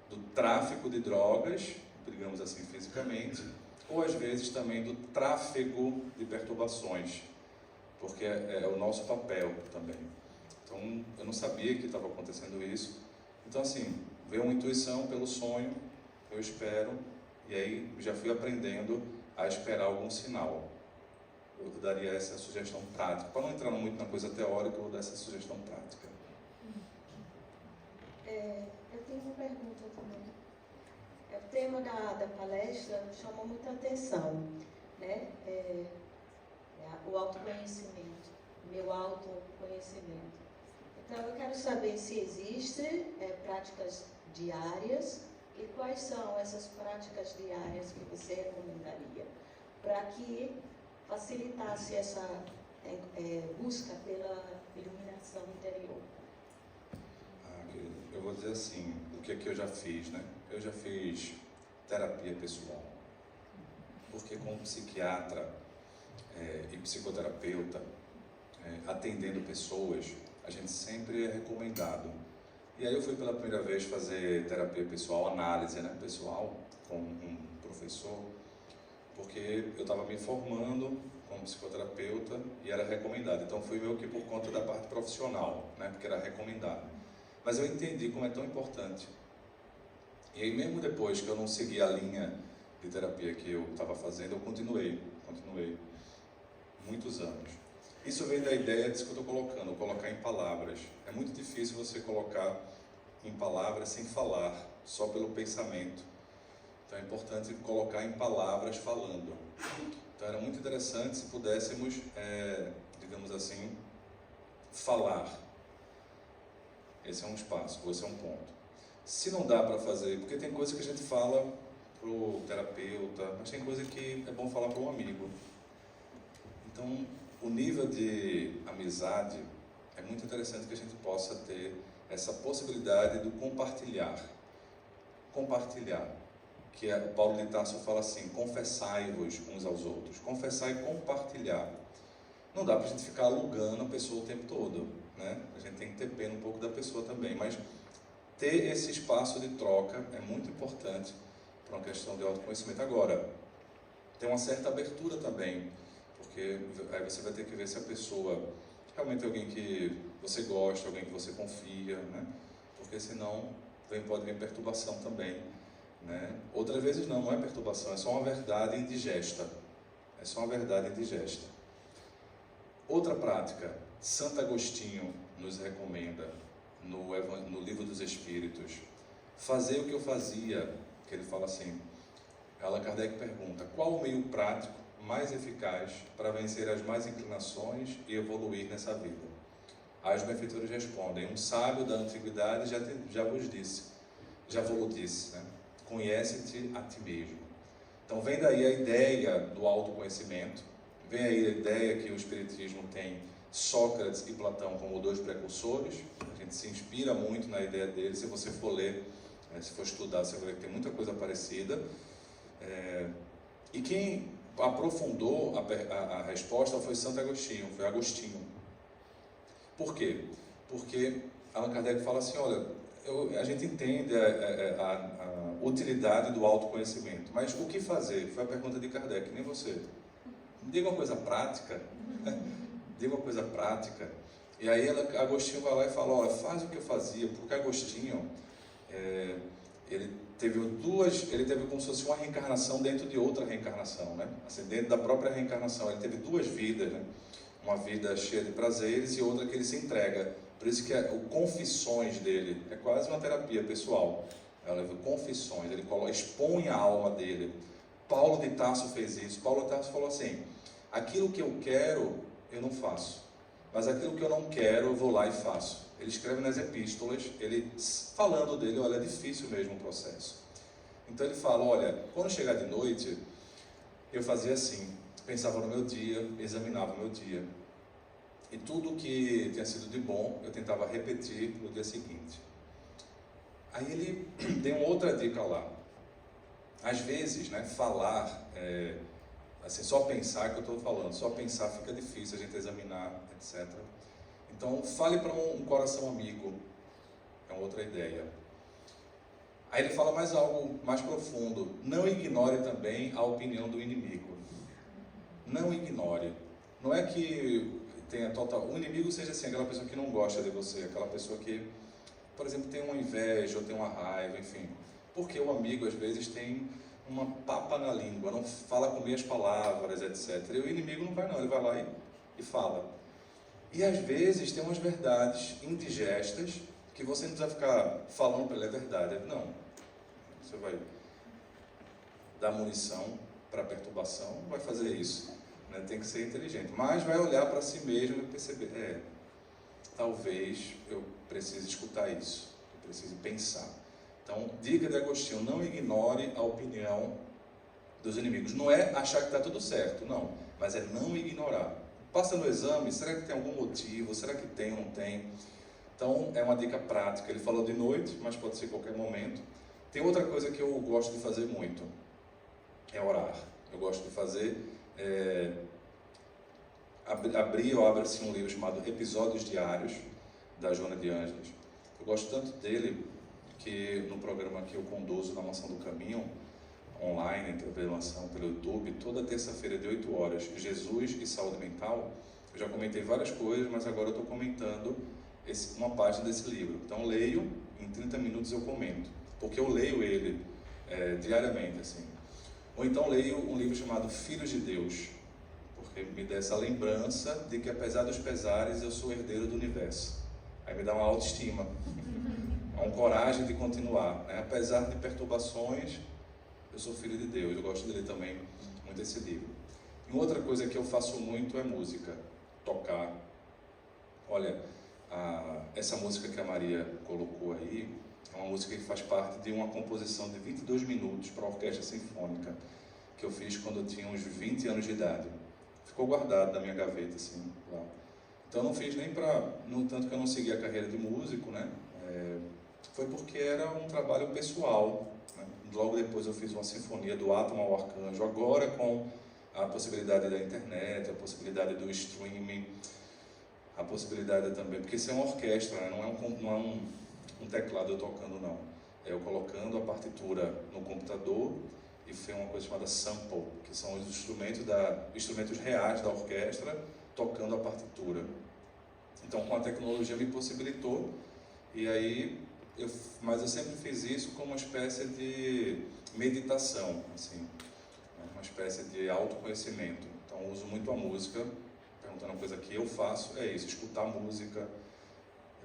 do tráfico de drogas, digamos assim, fisicamente, ou às vezes também do tráfego de perturbações, porque é o nosso papel também. Então, eu não sabia que estava acontecendo isso. Então, assim, veio uma intuição pelo sonho, eu espero, e aí já fui aprendendo a esperar algum sinal. Eu daria essa sugestão prática. Para não entrar muito na coisa teórica, eu vou dar essa sugestão prática. Eu tenho uma pergunta também. O tema da palestra chamou muita atenção, né? O autoconhecimento, meu autoconhecimento. Então, eu quero saber se existem práticas diárias e quais são essas práticas diárias que você recomendaria para que facilitasse essa busca pela iluminação interior. Eu vou dizer assim, o que é que eu já fiz, né? Eu já fiz terapia pessoal, porque como psiquiatra e psicoterapeuta, atendendo pessoas, a gente sempre é recomendado. E aí eu fui pela primeira vez fazer terapia pessoal, análise, né, pessoal, com um professor, porque eu estava me formando como psicoterapeuta e era recomendado. Então fui meio que por conta da parte profissional, né, porque era recomendado. Mas eu entendi como é tão importante. E aí mesmo depois que eu não segui a linha de terapia que eu estava fazendo, eu continuei muitos anos. Isso vem da ideia disso que eu estou colocando, colocar em palavras. É muito difícil você colocar em palavras sem falar, só pelo pensamento. Então é importante colocar em palavras falando. Então era muito interessante se pudéssemos, digamos assim, falar. Esse é um espaço, esse é um ponto. Se não dá para fazer, porque tem coisa que a gente fala para o terapeuta, mas tem coisa que é bom falar para um amigo. Então, o nível de amizade é muito interessante que a gente possa ter essa possibilidade do compartilhar. Compartilhar, que o Paulo de Tarso fala assim: confessai-vos uns aos outros. Confessar e compartilhar. Não dá para a gente ficar alugando a pessoa o tempo todo, né? A gente tem que ter pena um pouco da pessoa também, mas ter esse espaço de troca é muito importante para uma questão de autoconhecimento. Agora, tem uma certa abertura também, porque aí você vai ter que ver se a pessoa realmente alguém que você gosta, alguém que você confia, né? Porque senão pode vir perturbação também, né? Outras vezes não é perturbação, é só uma verdade indigesta. É só uma verdade indigesta. Outra prática, Santo Agostinho nos recomenda no Livro dos Espíritos, fazer o que eu fazia, que ele fala assim, Allan Kardec pergunta, qual o meio prático mais eficaz para vencer as más inclinações e evoluir nessa vida? Aí os benfeitores respondem, um sábio da antiguidade já vos disse, né? Conhece-te a ti mesmo. Então vem daí a ideia do autoconhecimento, vem aí a ideia que o Espiritismo tem Sócrates e Platão como dois precursores, a gente se inspira muito na ideia deles, se você for ler, se for estudar, você vai ver que tem muita coisa parecida. E quem aprofundou a resposta foi Santo Agostinho, foi Agostinho. Por quê? Porque Allan Kardec fala assim, olha, a gente entende a utilidade do autoconhecimento, mas o que fazer? Foi a pergunta de Kardec, nem você. Diga uma coisa prática, diga uma coisa prática. E aí Agostinho vai lá e fala, olha, faz o que eu fazia, porque Agostinho, ele teve como se fosse uma reencarnação dentro de outra reencarnação, né? Assim, dentro da própria reencarnação, ele teve duas vidas, né? Uma vida cheia de prazeres e outra que ele se entrega. Por isso que o Confissões dele é quase uma terapia pessoal. Ela leva confissões, ele expõe a alma dele. Paulo de Tarso fez isso. Paulo de Tarso falou assim, aquilo que eu quero, eu não faço. Mas aquilo que eu não quero, eu vou lá e faço. Ele escreve nas epístolas, ele falando dele, olha, é difícil mesmo o processo. Então ele fala, olha, quando chegar de noite, eu fazia assim, pensava no meu dia, examinava o meu dia. E tudo que tinha sido de bom, eu tentava repetir no dia seguinte. Aí ele tem uma outra dica lá. Às vezes, né, falar, assim, só pensar que eu estou falando, só pensar fica difícil a gente examinar, etc. Então, fale para um coração amigo, é uma outra ideia. Aí ele fala mais algo mais profundo, não ignore também a opinião do inimigo. Não ignore. Não é que tenha o inimigo seja assim, aquela pessoa que não gosta de você, aquela pessoa que, por exemplo, tem uma inveja ou tem uma raiva, enfim. Porque o amigo, às vezes, tem uma papa na língua, não fala com meias palavras, etc. E o inimigo não vai não, ele vai lá e fala. E às vezes tem umas verdades indigestas que você não precisa ficar falando para ele, é verdade. Não. Você vai dar munição para perturbação, não vai fazer isso. Né? Tem que ser inteligente. Mas vai olhar para si mesmo e perceber, talvez eu precise escutar isso, eu preciso pensar. Então, dica de Agostinho, não ignore a opinião dos inimigos. Não é achar que está tudo certo, não. Mas é não ignorar. Passa no exame, será que tem algum motivo? Será que tem ou não tem? Então, é uma dica prática. Ele falou de noite, mas pode ser qualquer momento. Tem outra coisa que eu gosto de fazer muito, é orar. Eu gosto de fazer... abro assim um livro chamado Episódios Diários, da Joana de Ângeles. Eu gosto tanto dele que no programa que eu conduzo na Mansão do Caminho, online, em transmissão pelo YouTube, toda terça-feira de 8 horas, Jesus e Saúde Mental, eu já comentei várias coisas, mas agora eu estou comentando uma página desse livro. Então leio, em 30 minutos eu comento, porque eu leio ele diariamente, assim. Ou então leio um livro chamado Filhos de Deus, porque me dá essa lembrança de que apesar dos pesares eu sou herdeiro do universo. Aí me dá uma autoestima, uma coragem de continuar, né? Apesar de perturbações, eu sou filho de Deus. Eu gosto de ler também muito esse livro. E outra coisa que eu faço muito é música, tocar. Olha, essa música que a Maria colocou aí é uma música que faz parte de uma composição de 22 minutos para a orquestra sinfônica que eu fiz quando eu tinha uns 20 anos de idade. Ficou guardado na minha gaveta, assim, lá. Então eu não fiz nem no tanto que eu não segui a carreira de músico, né? Foi porque era um trabalho pessoal, né? Logo depois eu fiz uma sinfonia do átomo ao arcanjo, agora com a possibilidade da internet, a possibilidade do streaming, a possibilidade também, porque isso é uma orquestra, né? Não é um teclado eu tocando, não. É eu colocando a partitura no computador e foi uma coisa chamada sample, que são os instrumentos reais da orquestra tocando a partitura. Então, com a tecnologia me possibilitou, e aí, mas eu sempre fiz isso como uma espécie de meditação, assim, né? Uma espécie de autoconhecimento. Então, eu uso muito a música, perguntando uma coisa que eu faço, é isso, escutar música.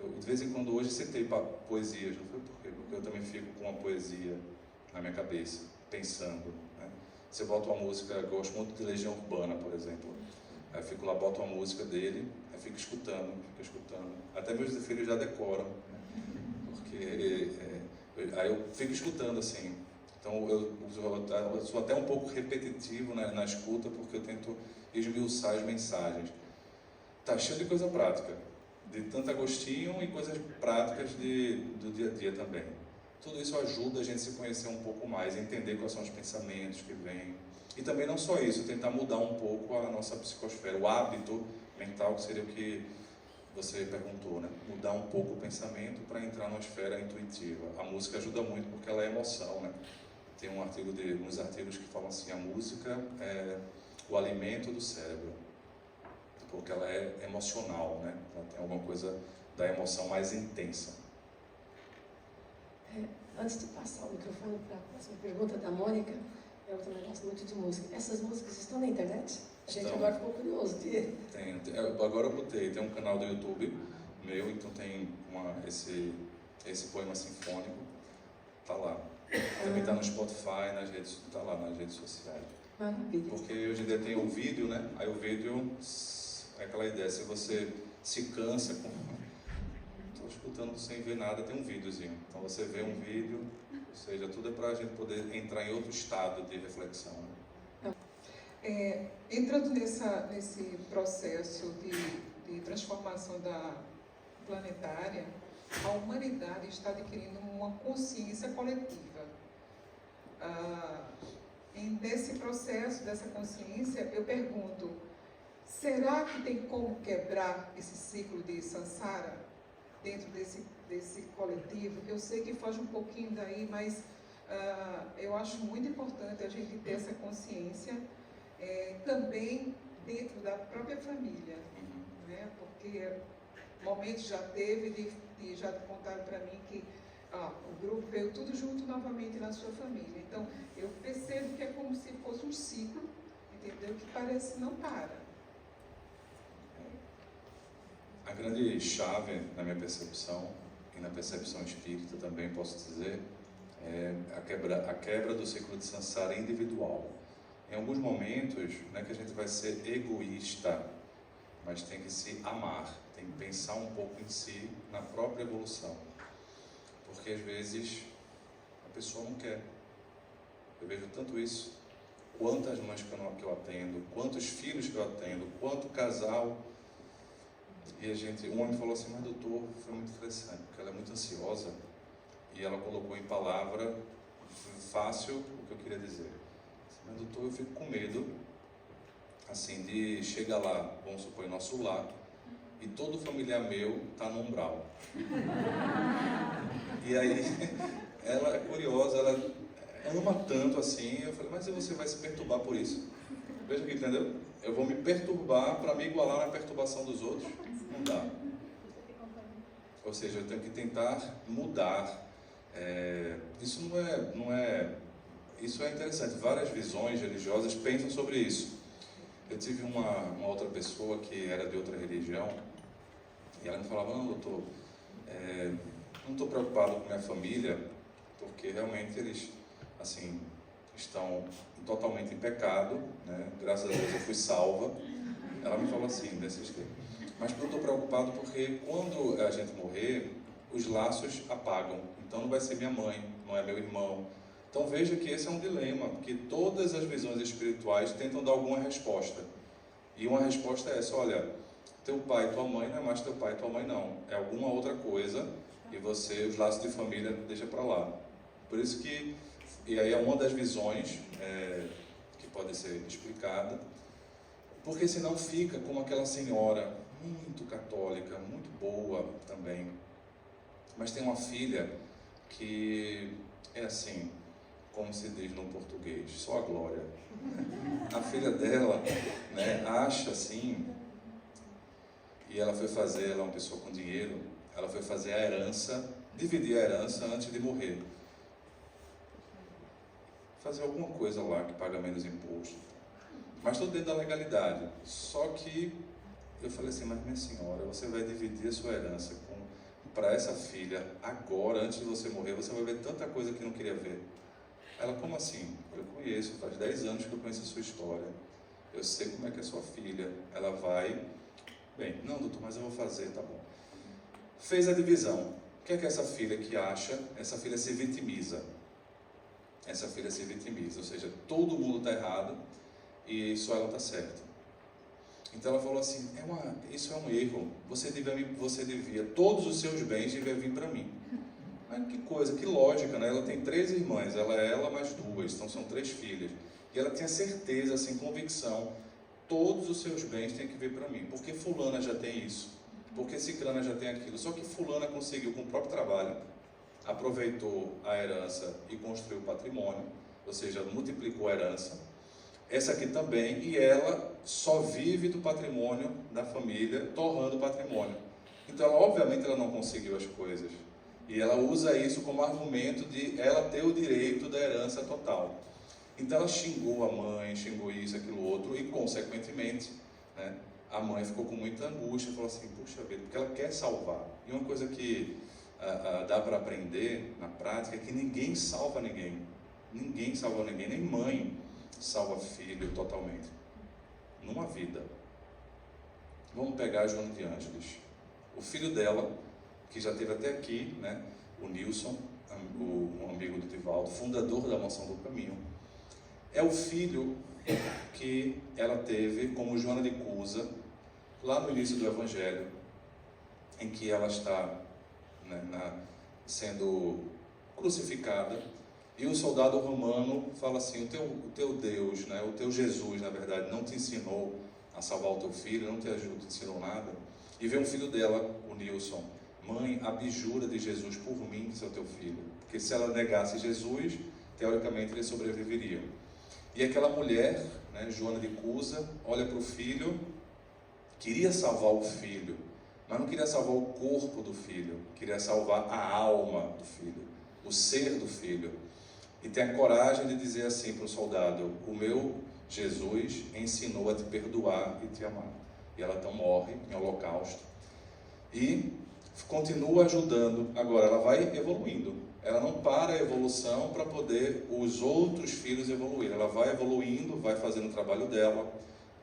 Eu, de vez em quando, hoje citei poesias, não foi por quê? Porque eu também fico com uma poesia na minha cabeça, pensando, né? Você bota uma música, eu gosto muito de Legião Urbana, por exemplo. Aí eu fico lá, boto uma música dele, aí fico escutando. Até meus filhos já decoram, né? Porque aí eu fico escutando assim. Então eu sou até um pouco repetitivo na escuta, porque eu tento esmiuçar as mensagens. Tá cheio de coisa prática, de tanto agostinho e coisas práticas do dia a dia também. Tudo isso ajuda a gente a se conhecer um pouco mais, entender quais são os pensamentos que vêm. E também não só isso, tentar mudar um pouco a nossa psicosfera, o hábito mental, que seria o que você perguntou, né? Mudar um pouco o pensamento para entrar numa esfera intuitiva. A música ajuda muito porque ela é emoção, né? Tem uns artigos que falam assim, a música é o alimento do cérebro, porque ela é emocional, né? Ela tem alguma coisa da emoção mais intensa. Antes de passar o microfone para a próxima pergunta da Mônica, eu também gosto muito de música. Essas músicas estão na internet? A gente agora ficou curioso de... Agora eu botei, tem um canal do YouTube meu, então tem esse poema sinfônico, tá lá. Também tá no Spotify, tá lá nas redes sociais. Maravilha. Porque hoje em dia tem o vídeo, né? Aí o vídeo é aquela ideia, se você se cansa com... Estou escutando sem ver nada, tem um videozinho. Então você vê um vídeo, ou seja, tudo é para a gente poder entrar em outro estado de reflexão, né? Entrando nesse processo de transformação planetária, a humanidade está adquirindo uma consciência coletiva. Nesse processo dessa consciência, eu pergunto, será que tem como quebrar esse ciclo de samsara dentro desse coletivo? Eu sei que foge um pouquinho daí, mas eu acho muito importante a gente ter essa consciência também dentro da própria família, né? Porque momentos já teve de já contaram para mim que o grupo veio tudo junto novamente na sua família. Então, eu percebo que é como se fosse um ciclo, entendeu? Que parece não para. A grande chave na minha percepção, e na percepção espírita também posso dizer, é a quebra do ciclo de samsara individual. Em alguns momentos, não é que a gente vai ser egoísta, mas tem que se amar, tem que pensar um pouco em si, na própria evolução. Porque às vezes a pessoa não quer. Eu vejo tanto isso. Quantas mães que eu atendo, quantos filhos que eu atendo, quanto casal. E um homem falou assim, mas doutor, foi muito interessante, porque ela é muito ansiosa e ela colocou em palavra fácil o que eu queria dizer. Mas doutor, eu fico com medo, assim, de chegar lá, vamos supor, em nosso lar, e todo familiar meu está no umbral. E aí, ela é curiosa, ela ama tanto assim, eu falei, mas você vai se perturbar por isso? Veja aqui, entendeu? Eu vou me perturbar para me igualar na perturbação dos outros? Não dá. Ou seja, eu tenho que tentar mudar. Isso é interessante. Várias visões religiosas pensam sobre isso. Eu tive uma outra pessoa que era de outra religião e ela me falava, não, doutor, não estou preocupado com minha família, porque realmente eles, assim, estão totalmente em pecado, né? Graças a Deus eu fui salva. Ela me falou assim, desse jeito. Mas eu estou preocupado porque quando a gente morrer, os laços apagam. Então não vai ser minha mãe, não é meu irmão. Então veja que esse é um dilema, porque todas as visões espirituais tentam dar alguma resposta. E uma resposta é essa, olha, teu pai e tua mãe não é mais teu pai e tua mãe não. É alguma outra coisa e você, os laços de família, deixa para lá. Por isso que, e aí é uma das visões que pode ser explicada, porque senão fica como aquela senhora, muito católica, muito boa também, mas tem uma filha que é assim, como se diz no português, só a glória. A filha dela, né, acha assim, e ela foi fazer, ela é uma pessoa com dinheiro, ela foi fazer a herança, dividir a herança antes de morrer. Fazer alguma coisa lá que paga menos imposto. Mas tudo dentro da legalidade. Só que eu falei assim, mas minha senhora, você vai dividir a sua herança para essa filha agora, antes de você morrer, você vai ver tanta coisa que não queria ver. Ela, como assim? Eu conheço, faz 10 anos que eu conheço a sua história. Eu sei como é que é sua filha. Ela vai... Bem, não, doutor, mas eu vou fazer, tá bom. Fez a divisão. O que é essa filha que acha? Essa filha se vitimiza. Essa filha se vitimiza, ou seja, todo mundo está errado e só ela está certa. Então ela falou assim, isso é um erro, você devia, todos os seus bens deviam vir para mim. Mas que coisa, que lógica, né? Ela tem 3 irmãs, ela mais 2, então são 3 filhas. E ela tinha certeza, assim, convicção, todos os seus bens têm que vir para mim. Porque fulana já tem isso, porque ciclana já tem aquilo. Só que fulana conseguiu com o próprio trabalho, aproveitou a herança e construiu o patrimônio, ou seja, multiplicou a herança. Essa aqui também, e ela só vive do patrimônio da família, torrando o patrimônio. Então, obviamente, ela não conseguiu as coisas. E ela usa isso como argumento de ela ter o direito da herança total. Então, ela xingou a mãe, xingou isso, aquilo, outro, e, consequentemente, né, a mãe ficou com muita angústia, falou assim, puxa vida, porque ela quer salvar. E uma coisa que dá para aprender na prática é que ninguém salva ninguém. Ninguém salva ninguém, nem mãe salva filho totalmente. Numa vida. Vamos pegar a Joana de Ângeles. O filho dela, que já esteve até aqui, né, o Nilson, um amigo do Divaldo, fundador da Mansão do Caminho, é o filho que ela teve como Joana de Cusa, lá no início do Evangelho, em que ela está, né, sendo crucificada, e o soldado romano fala assim, o teu Deus, né, o teu Jesus, na verdade, não te ensinou a salvar o teu filho, não te ensinou nada. E vê um filho dela, o Nilson, mãe, abjura de Jesus por mim, seu teu filho. Porque se ela negasse Jesus, teoricamente ele sobreviveria. E aquela mulher, né, Joana de Cusa, olha para o filho, queria salvar o filho, mas não queria salvar o corpo do filho, queria salvar a alma do filho, o ser do filho. E tem a coragem de dizer assim para o soldado, o meu Jesus ensinou a te perdoar e te amar. E ela então morre em holocausto. E continua ajudando. Agora ela vai evoluindo. Ela não para a evolução para poder os outros filhos evoluir. Ela vai evoluindo, vai fazendo o trabalho dela,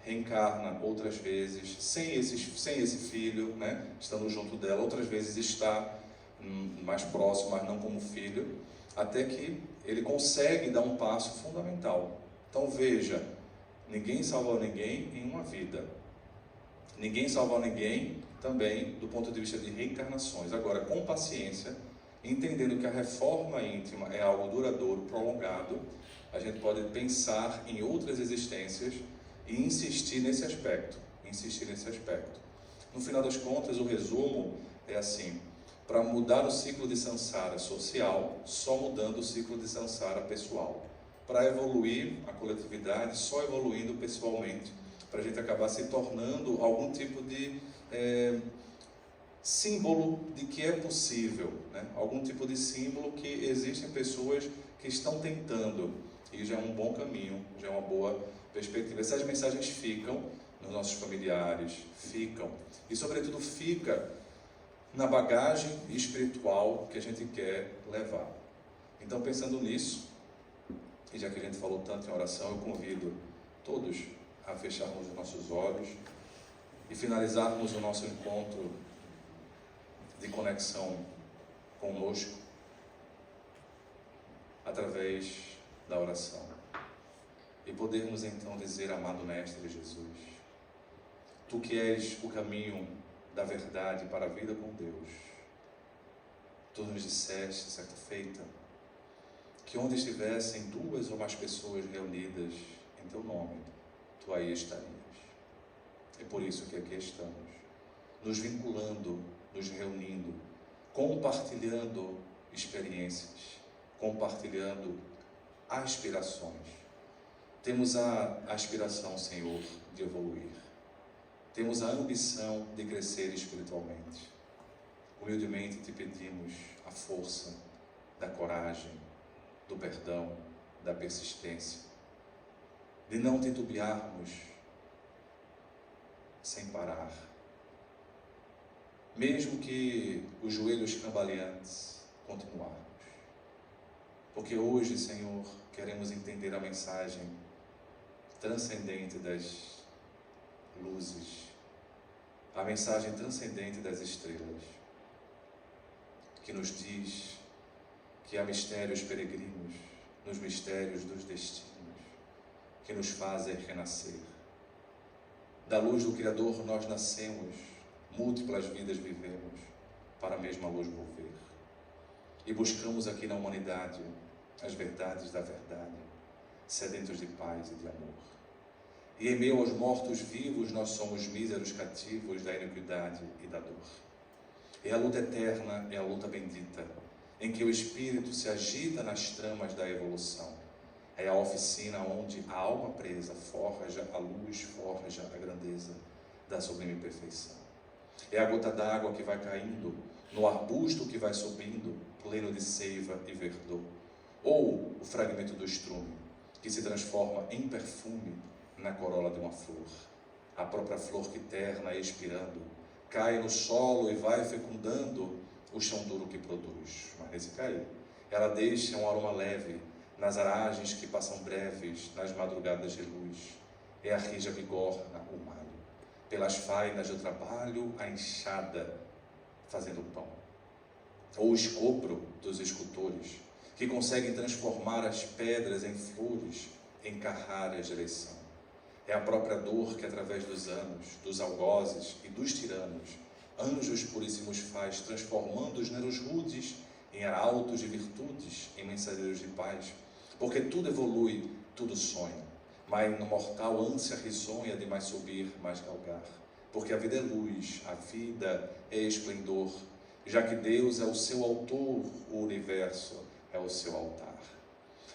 reencarna outras vezes, sem esse filho, né, estando junto dela. Outras vezes está mais próximo, mas não como filho. Até que ele consegue dar um passo fundamental. Então veja, ninguém salva ninguém em uma vida. Ninguém salva ninguém também do ponto de vista de reencarnações. Agora, com paciência, entendendo que a reforma íntima é algo duradouro, prolongado, a gente pode pensar em outras existências e insistir nesse aspecto. No final das contas, o resumo é assim: para mudar o ciclo de samsara social, só mudando o ciclo de samsara pessoal. Para evoluir a coletividade, só evoluindo pessoalmente, para a gente acabar se tornando algum tipo de símbolo de que é possível, né? Algum tipo de símbolo que existem pessoas que estão tentando, e já é um bom caminho, já é uma boa perspectiva. Essas mensagens ficam nos nossos familiares, e sobretudo fica na bagagem espiritual que a gente quer levar. Então, pensando nisso, e já que a gente falou tanto em oração, eu convido todos a fecharmos os nossos olhos e finalizarmos o nosso encontro de conexão conosco através da oração. E podermos então dizer, amado Mestre Jesus, Tu que és o caminho da verdade para a vida com Deus, Tu nos disseste, certa feita, que onde estivessem 2 ou mais pessoas reunidas em Teu nome, Tu aí estarias. É por isso que aqui estamos, nos vinculando, nos reunindo, compartilhando experiências, compartilhando aspirações. Temos a aspiração, Senhor, de evoluir. temos a ambição de crescer espiritualmente. Humildemente te pedimos a força da coragem, do perdão, da persistência, de não titubearmos sem parar, mesmo que os joelhos cambaleantes continuarmos. Porque hoje, Senhor, queremos entender a mensagem transcendente das luzes, a mensagem transcendente das estrelas, que nos diz que há mistérios peregrinos nos mistérios dos destinos, que nos fazem renascer. Da luz do Criador nós nascemos, múltiplas vidas vivemos, para a mesma luz volver. E buscamos aqui na humanidade as verdades da verdade, sedentos de paz e de amor. E em meio aos mortos-vivos nós somos míseros cativos da iniquidade e da dor. E a luta eterna é a luta bendita, em que o espírito se agita nas tramas da evolução. É a oficina onde a alma presa forja a luz, forja a grandeza da sublime perfeição. É a gota d'água que vai caindo no arbusto que vai subindo, pleno de seiva e verdor. Ou o fragmento do estrume, que se transforma em perfume na corola de uma flor. A própria flor que terna, expirando, cai no solo e vai fecundando o chão duro que produz. Mas nesse cair, ela deixa um aroma leve nas aragens que passam breves nas madrugadas de luz. É a rija bigorna, o malho. Pelas fainas do trabalho, a enxada fazendo pão. Ou o escopro dos escultores, que conseguem transformar as pedras em flores, em carrar a direção. É a própria dor que, através dos anos, dos algozes e dos tiranos, anjos puríssimos faz, transformando os neros rudes em arautos de virtudes, em mensageiros de paz. Porque tudo evolui, tudo sonha, mas no mortal ânsia risonha de mais subir, mais galgar. Porque a vida é luz, a vida é esplendor, já que Deus é o seu autor, o universo é o seu altar.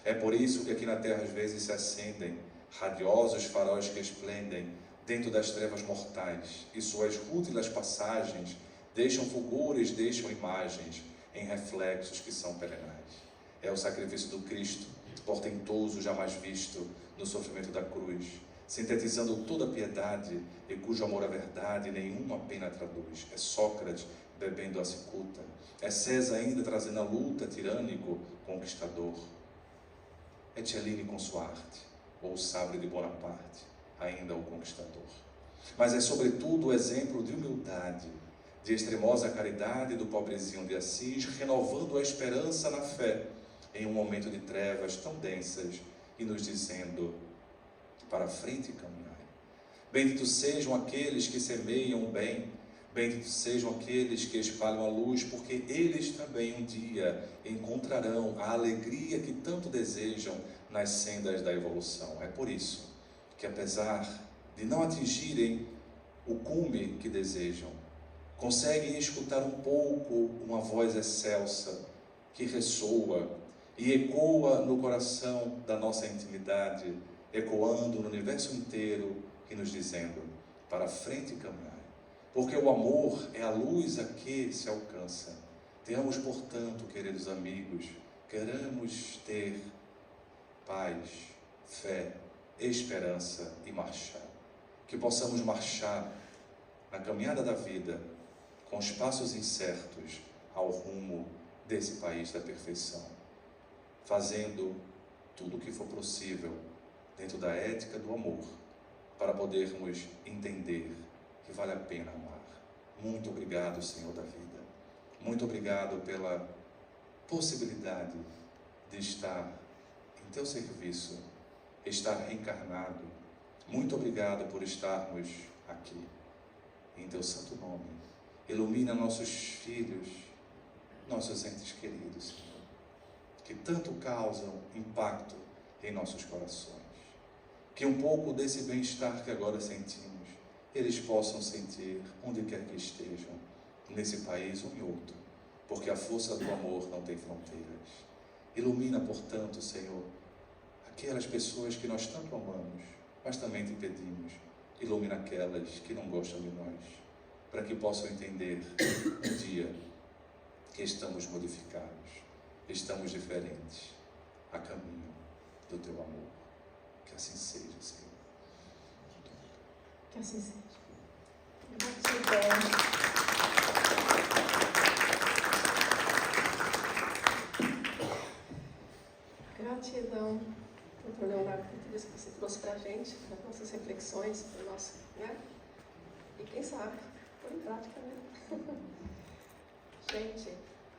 É por isso que aqui na terra às vezes se acendem radiosos faróis que esplendem dentro das trevas mortais, e suas rútilas passagens deixam fulgores, deixam imagens em reflexos que são perenais. É o sacrifício do Cristo, portentoso jamais visto no sofrimento da cruz, sintetizando toda a piedade e cujo amor à verdade nenhuma pena traduz. É Sócrates bebendo a cicuta, é César ainda trazendo a luta, tirânico conquistador. É Cellini com sua arte, ou o sabre de Bonaparte, ainda o conquistador. Mas é sobretudo o exemplo de humildade, de extremosa caridade do pobrezinho de Assis, renovando a esperança na fé, em um momento de trevas tão densas, e nos dizendo, para frente caminhai. Benditos sejam aqueles que semeiam o bem, benditos sejam aqueles que espalham a luz, porque eles também um dia encontrarão a alegria que tanto desejam nas sendas da evolução. É por isso que, apesar de não atingirem o cume que desejam, conseguem escutar um pouco uma voz excelsa que ressoa e ecoa no coração da nossa intimidade, ecoando no universo inteiro e nos dizendo, para frente caminhar. Porque o amor é a luz a que se alcança. Tenhamos, portanto, queridos amigos, queremos ter paz, fé, esperança e marchar. Que possamos marchar na caminhada da vida com os passos incertos ao rumo desse país da perfeição, fazendo tudo o que for possível dentro da ética do amor, para podermos entender que vale a pena amar. Muito obrigado, Senhor da vida. Muito obrigado pela possibilidade de estar em Teu serviço, estar reencarnado. Muito obrigado por estarmos aqui. Em Teu santo nome, ilumina nossos filhos, nossos entes queridos, Senhor, que tanto causam impacto em nossos corações. Que um pouco desse bem-estar que agora sentimos, eles possam sentir onde quer que estejam, nesse país ou em outro, porque a força do amor não tem fronteiras. Ilumina, portanto, Senhor, aquelas pessoas que nós tanto amamos, mas também te pedimos, ilumina aquelas que não gostam de nós, para que possam entender um dia que estamos modificados, estamos diferentes, a caminho do Teu amor. Que assim seja, Senhor. Que assim seja. Gratidão. Gratidão, doutor Leonardo, por tudo isso que você trouxe para a gente, para as nossas reflexões, para o nosso, né? E quem sabe, pôr em prática, né? Gente,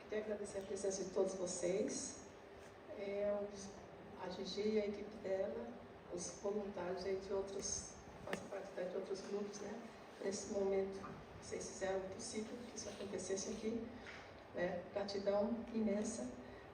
queria agradecer a presença de todos vocês, a Gigi e a equipe dela, os voluntários aí de outros, fazem parte de outros grupos, né? Nesse momento, vocês fizeram o possível que isso acontecesse aqui, né? Gratidão imensa.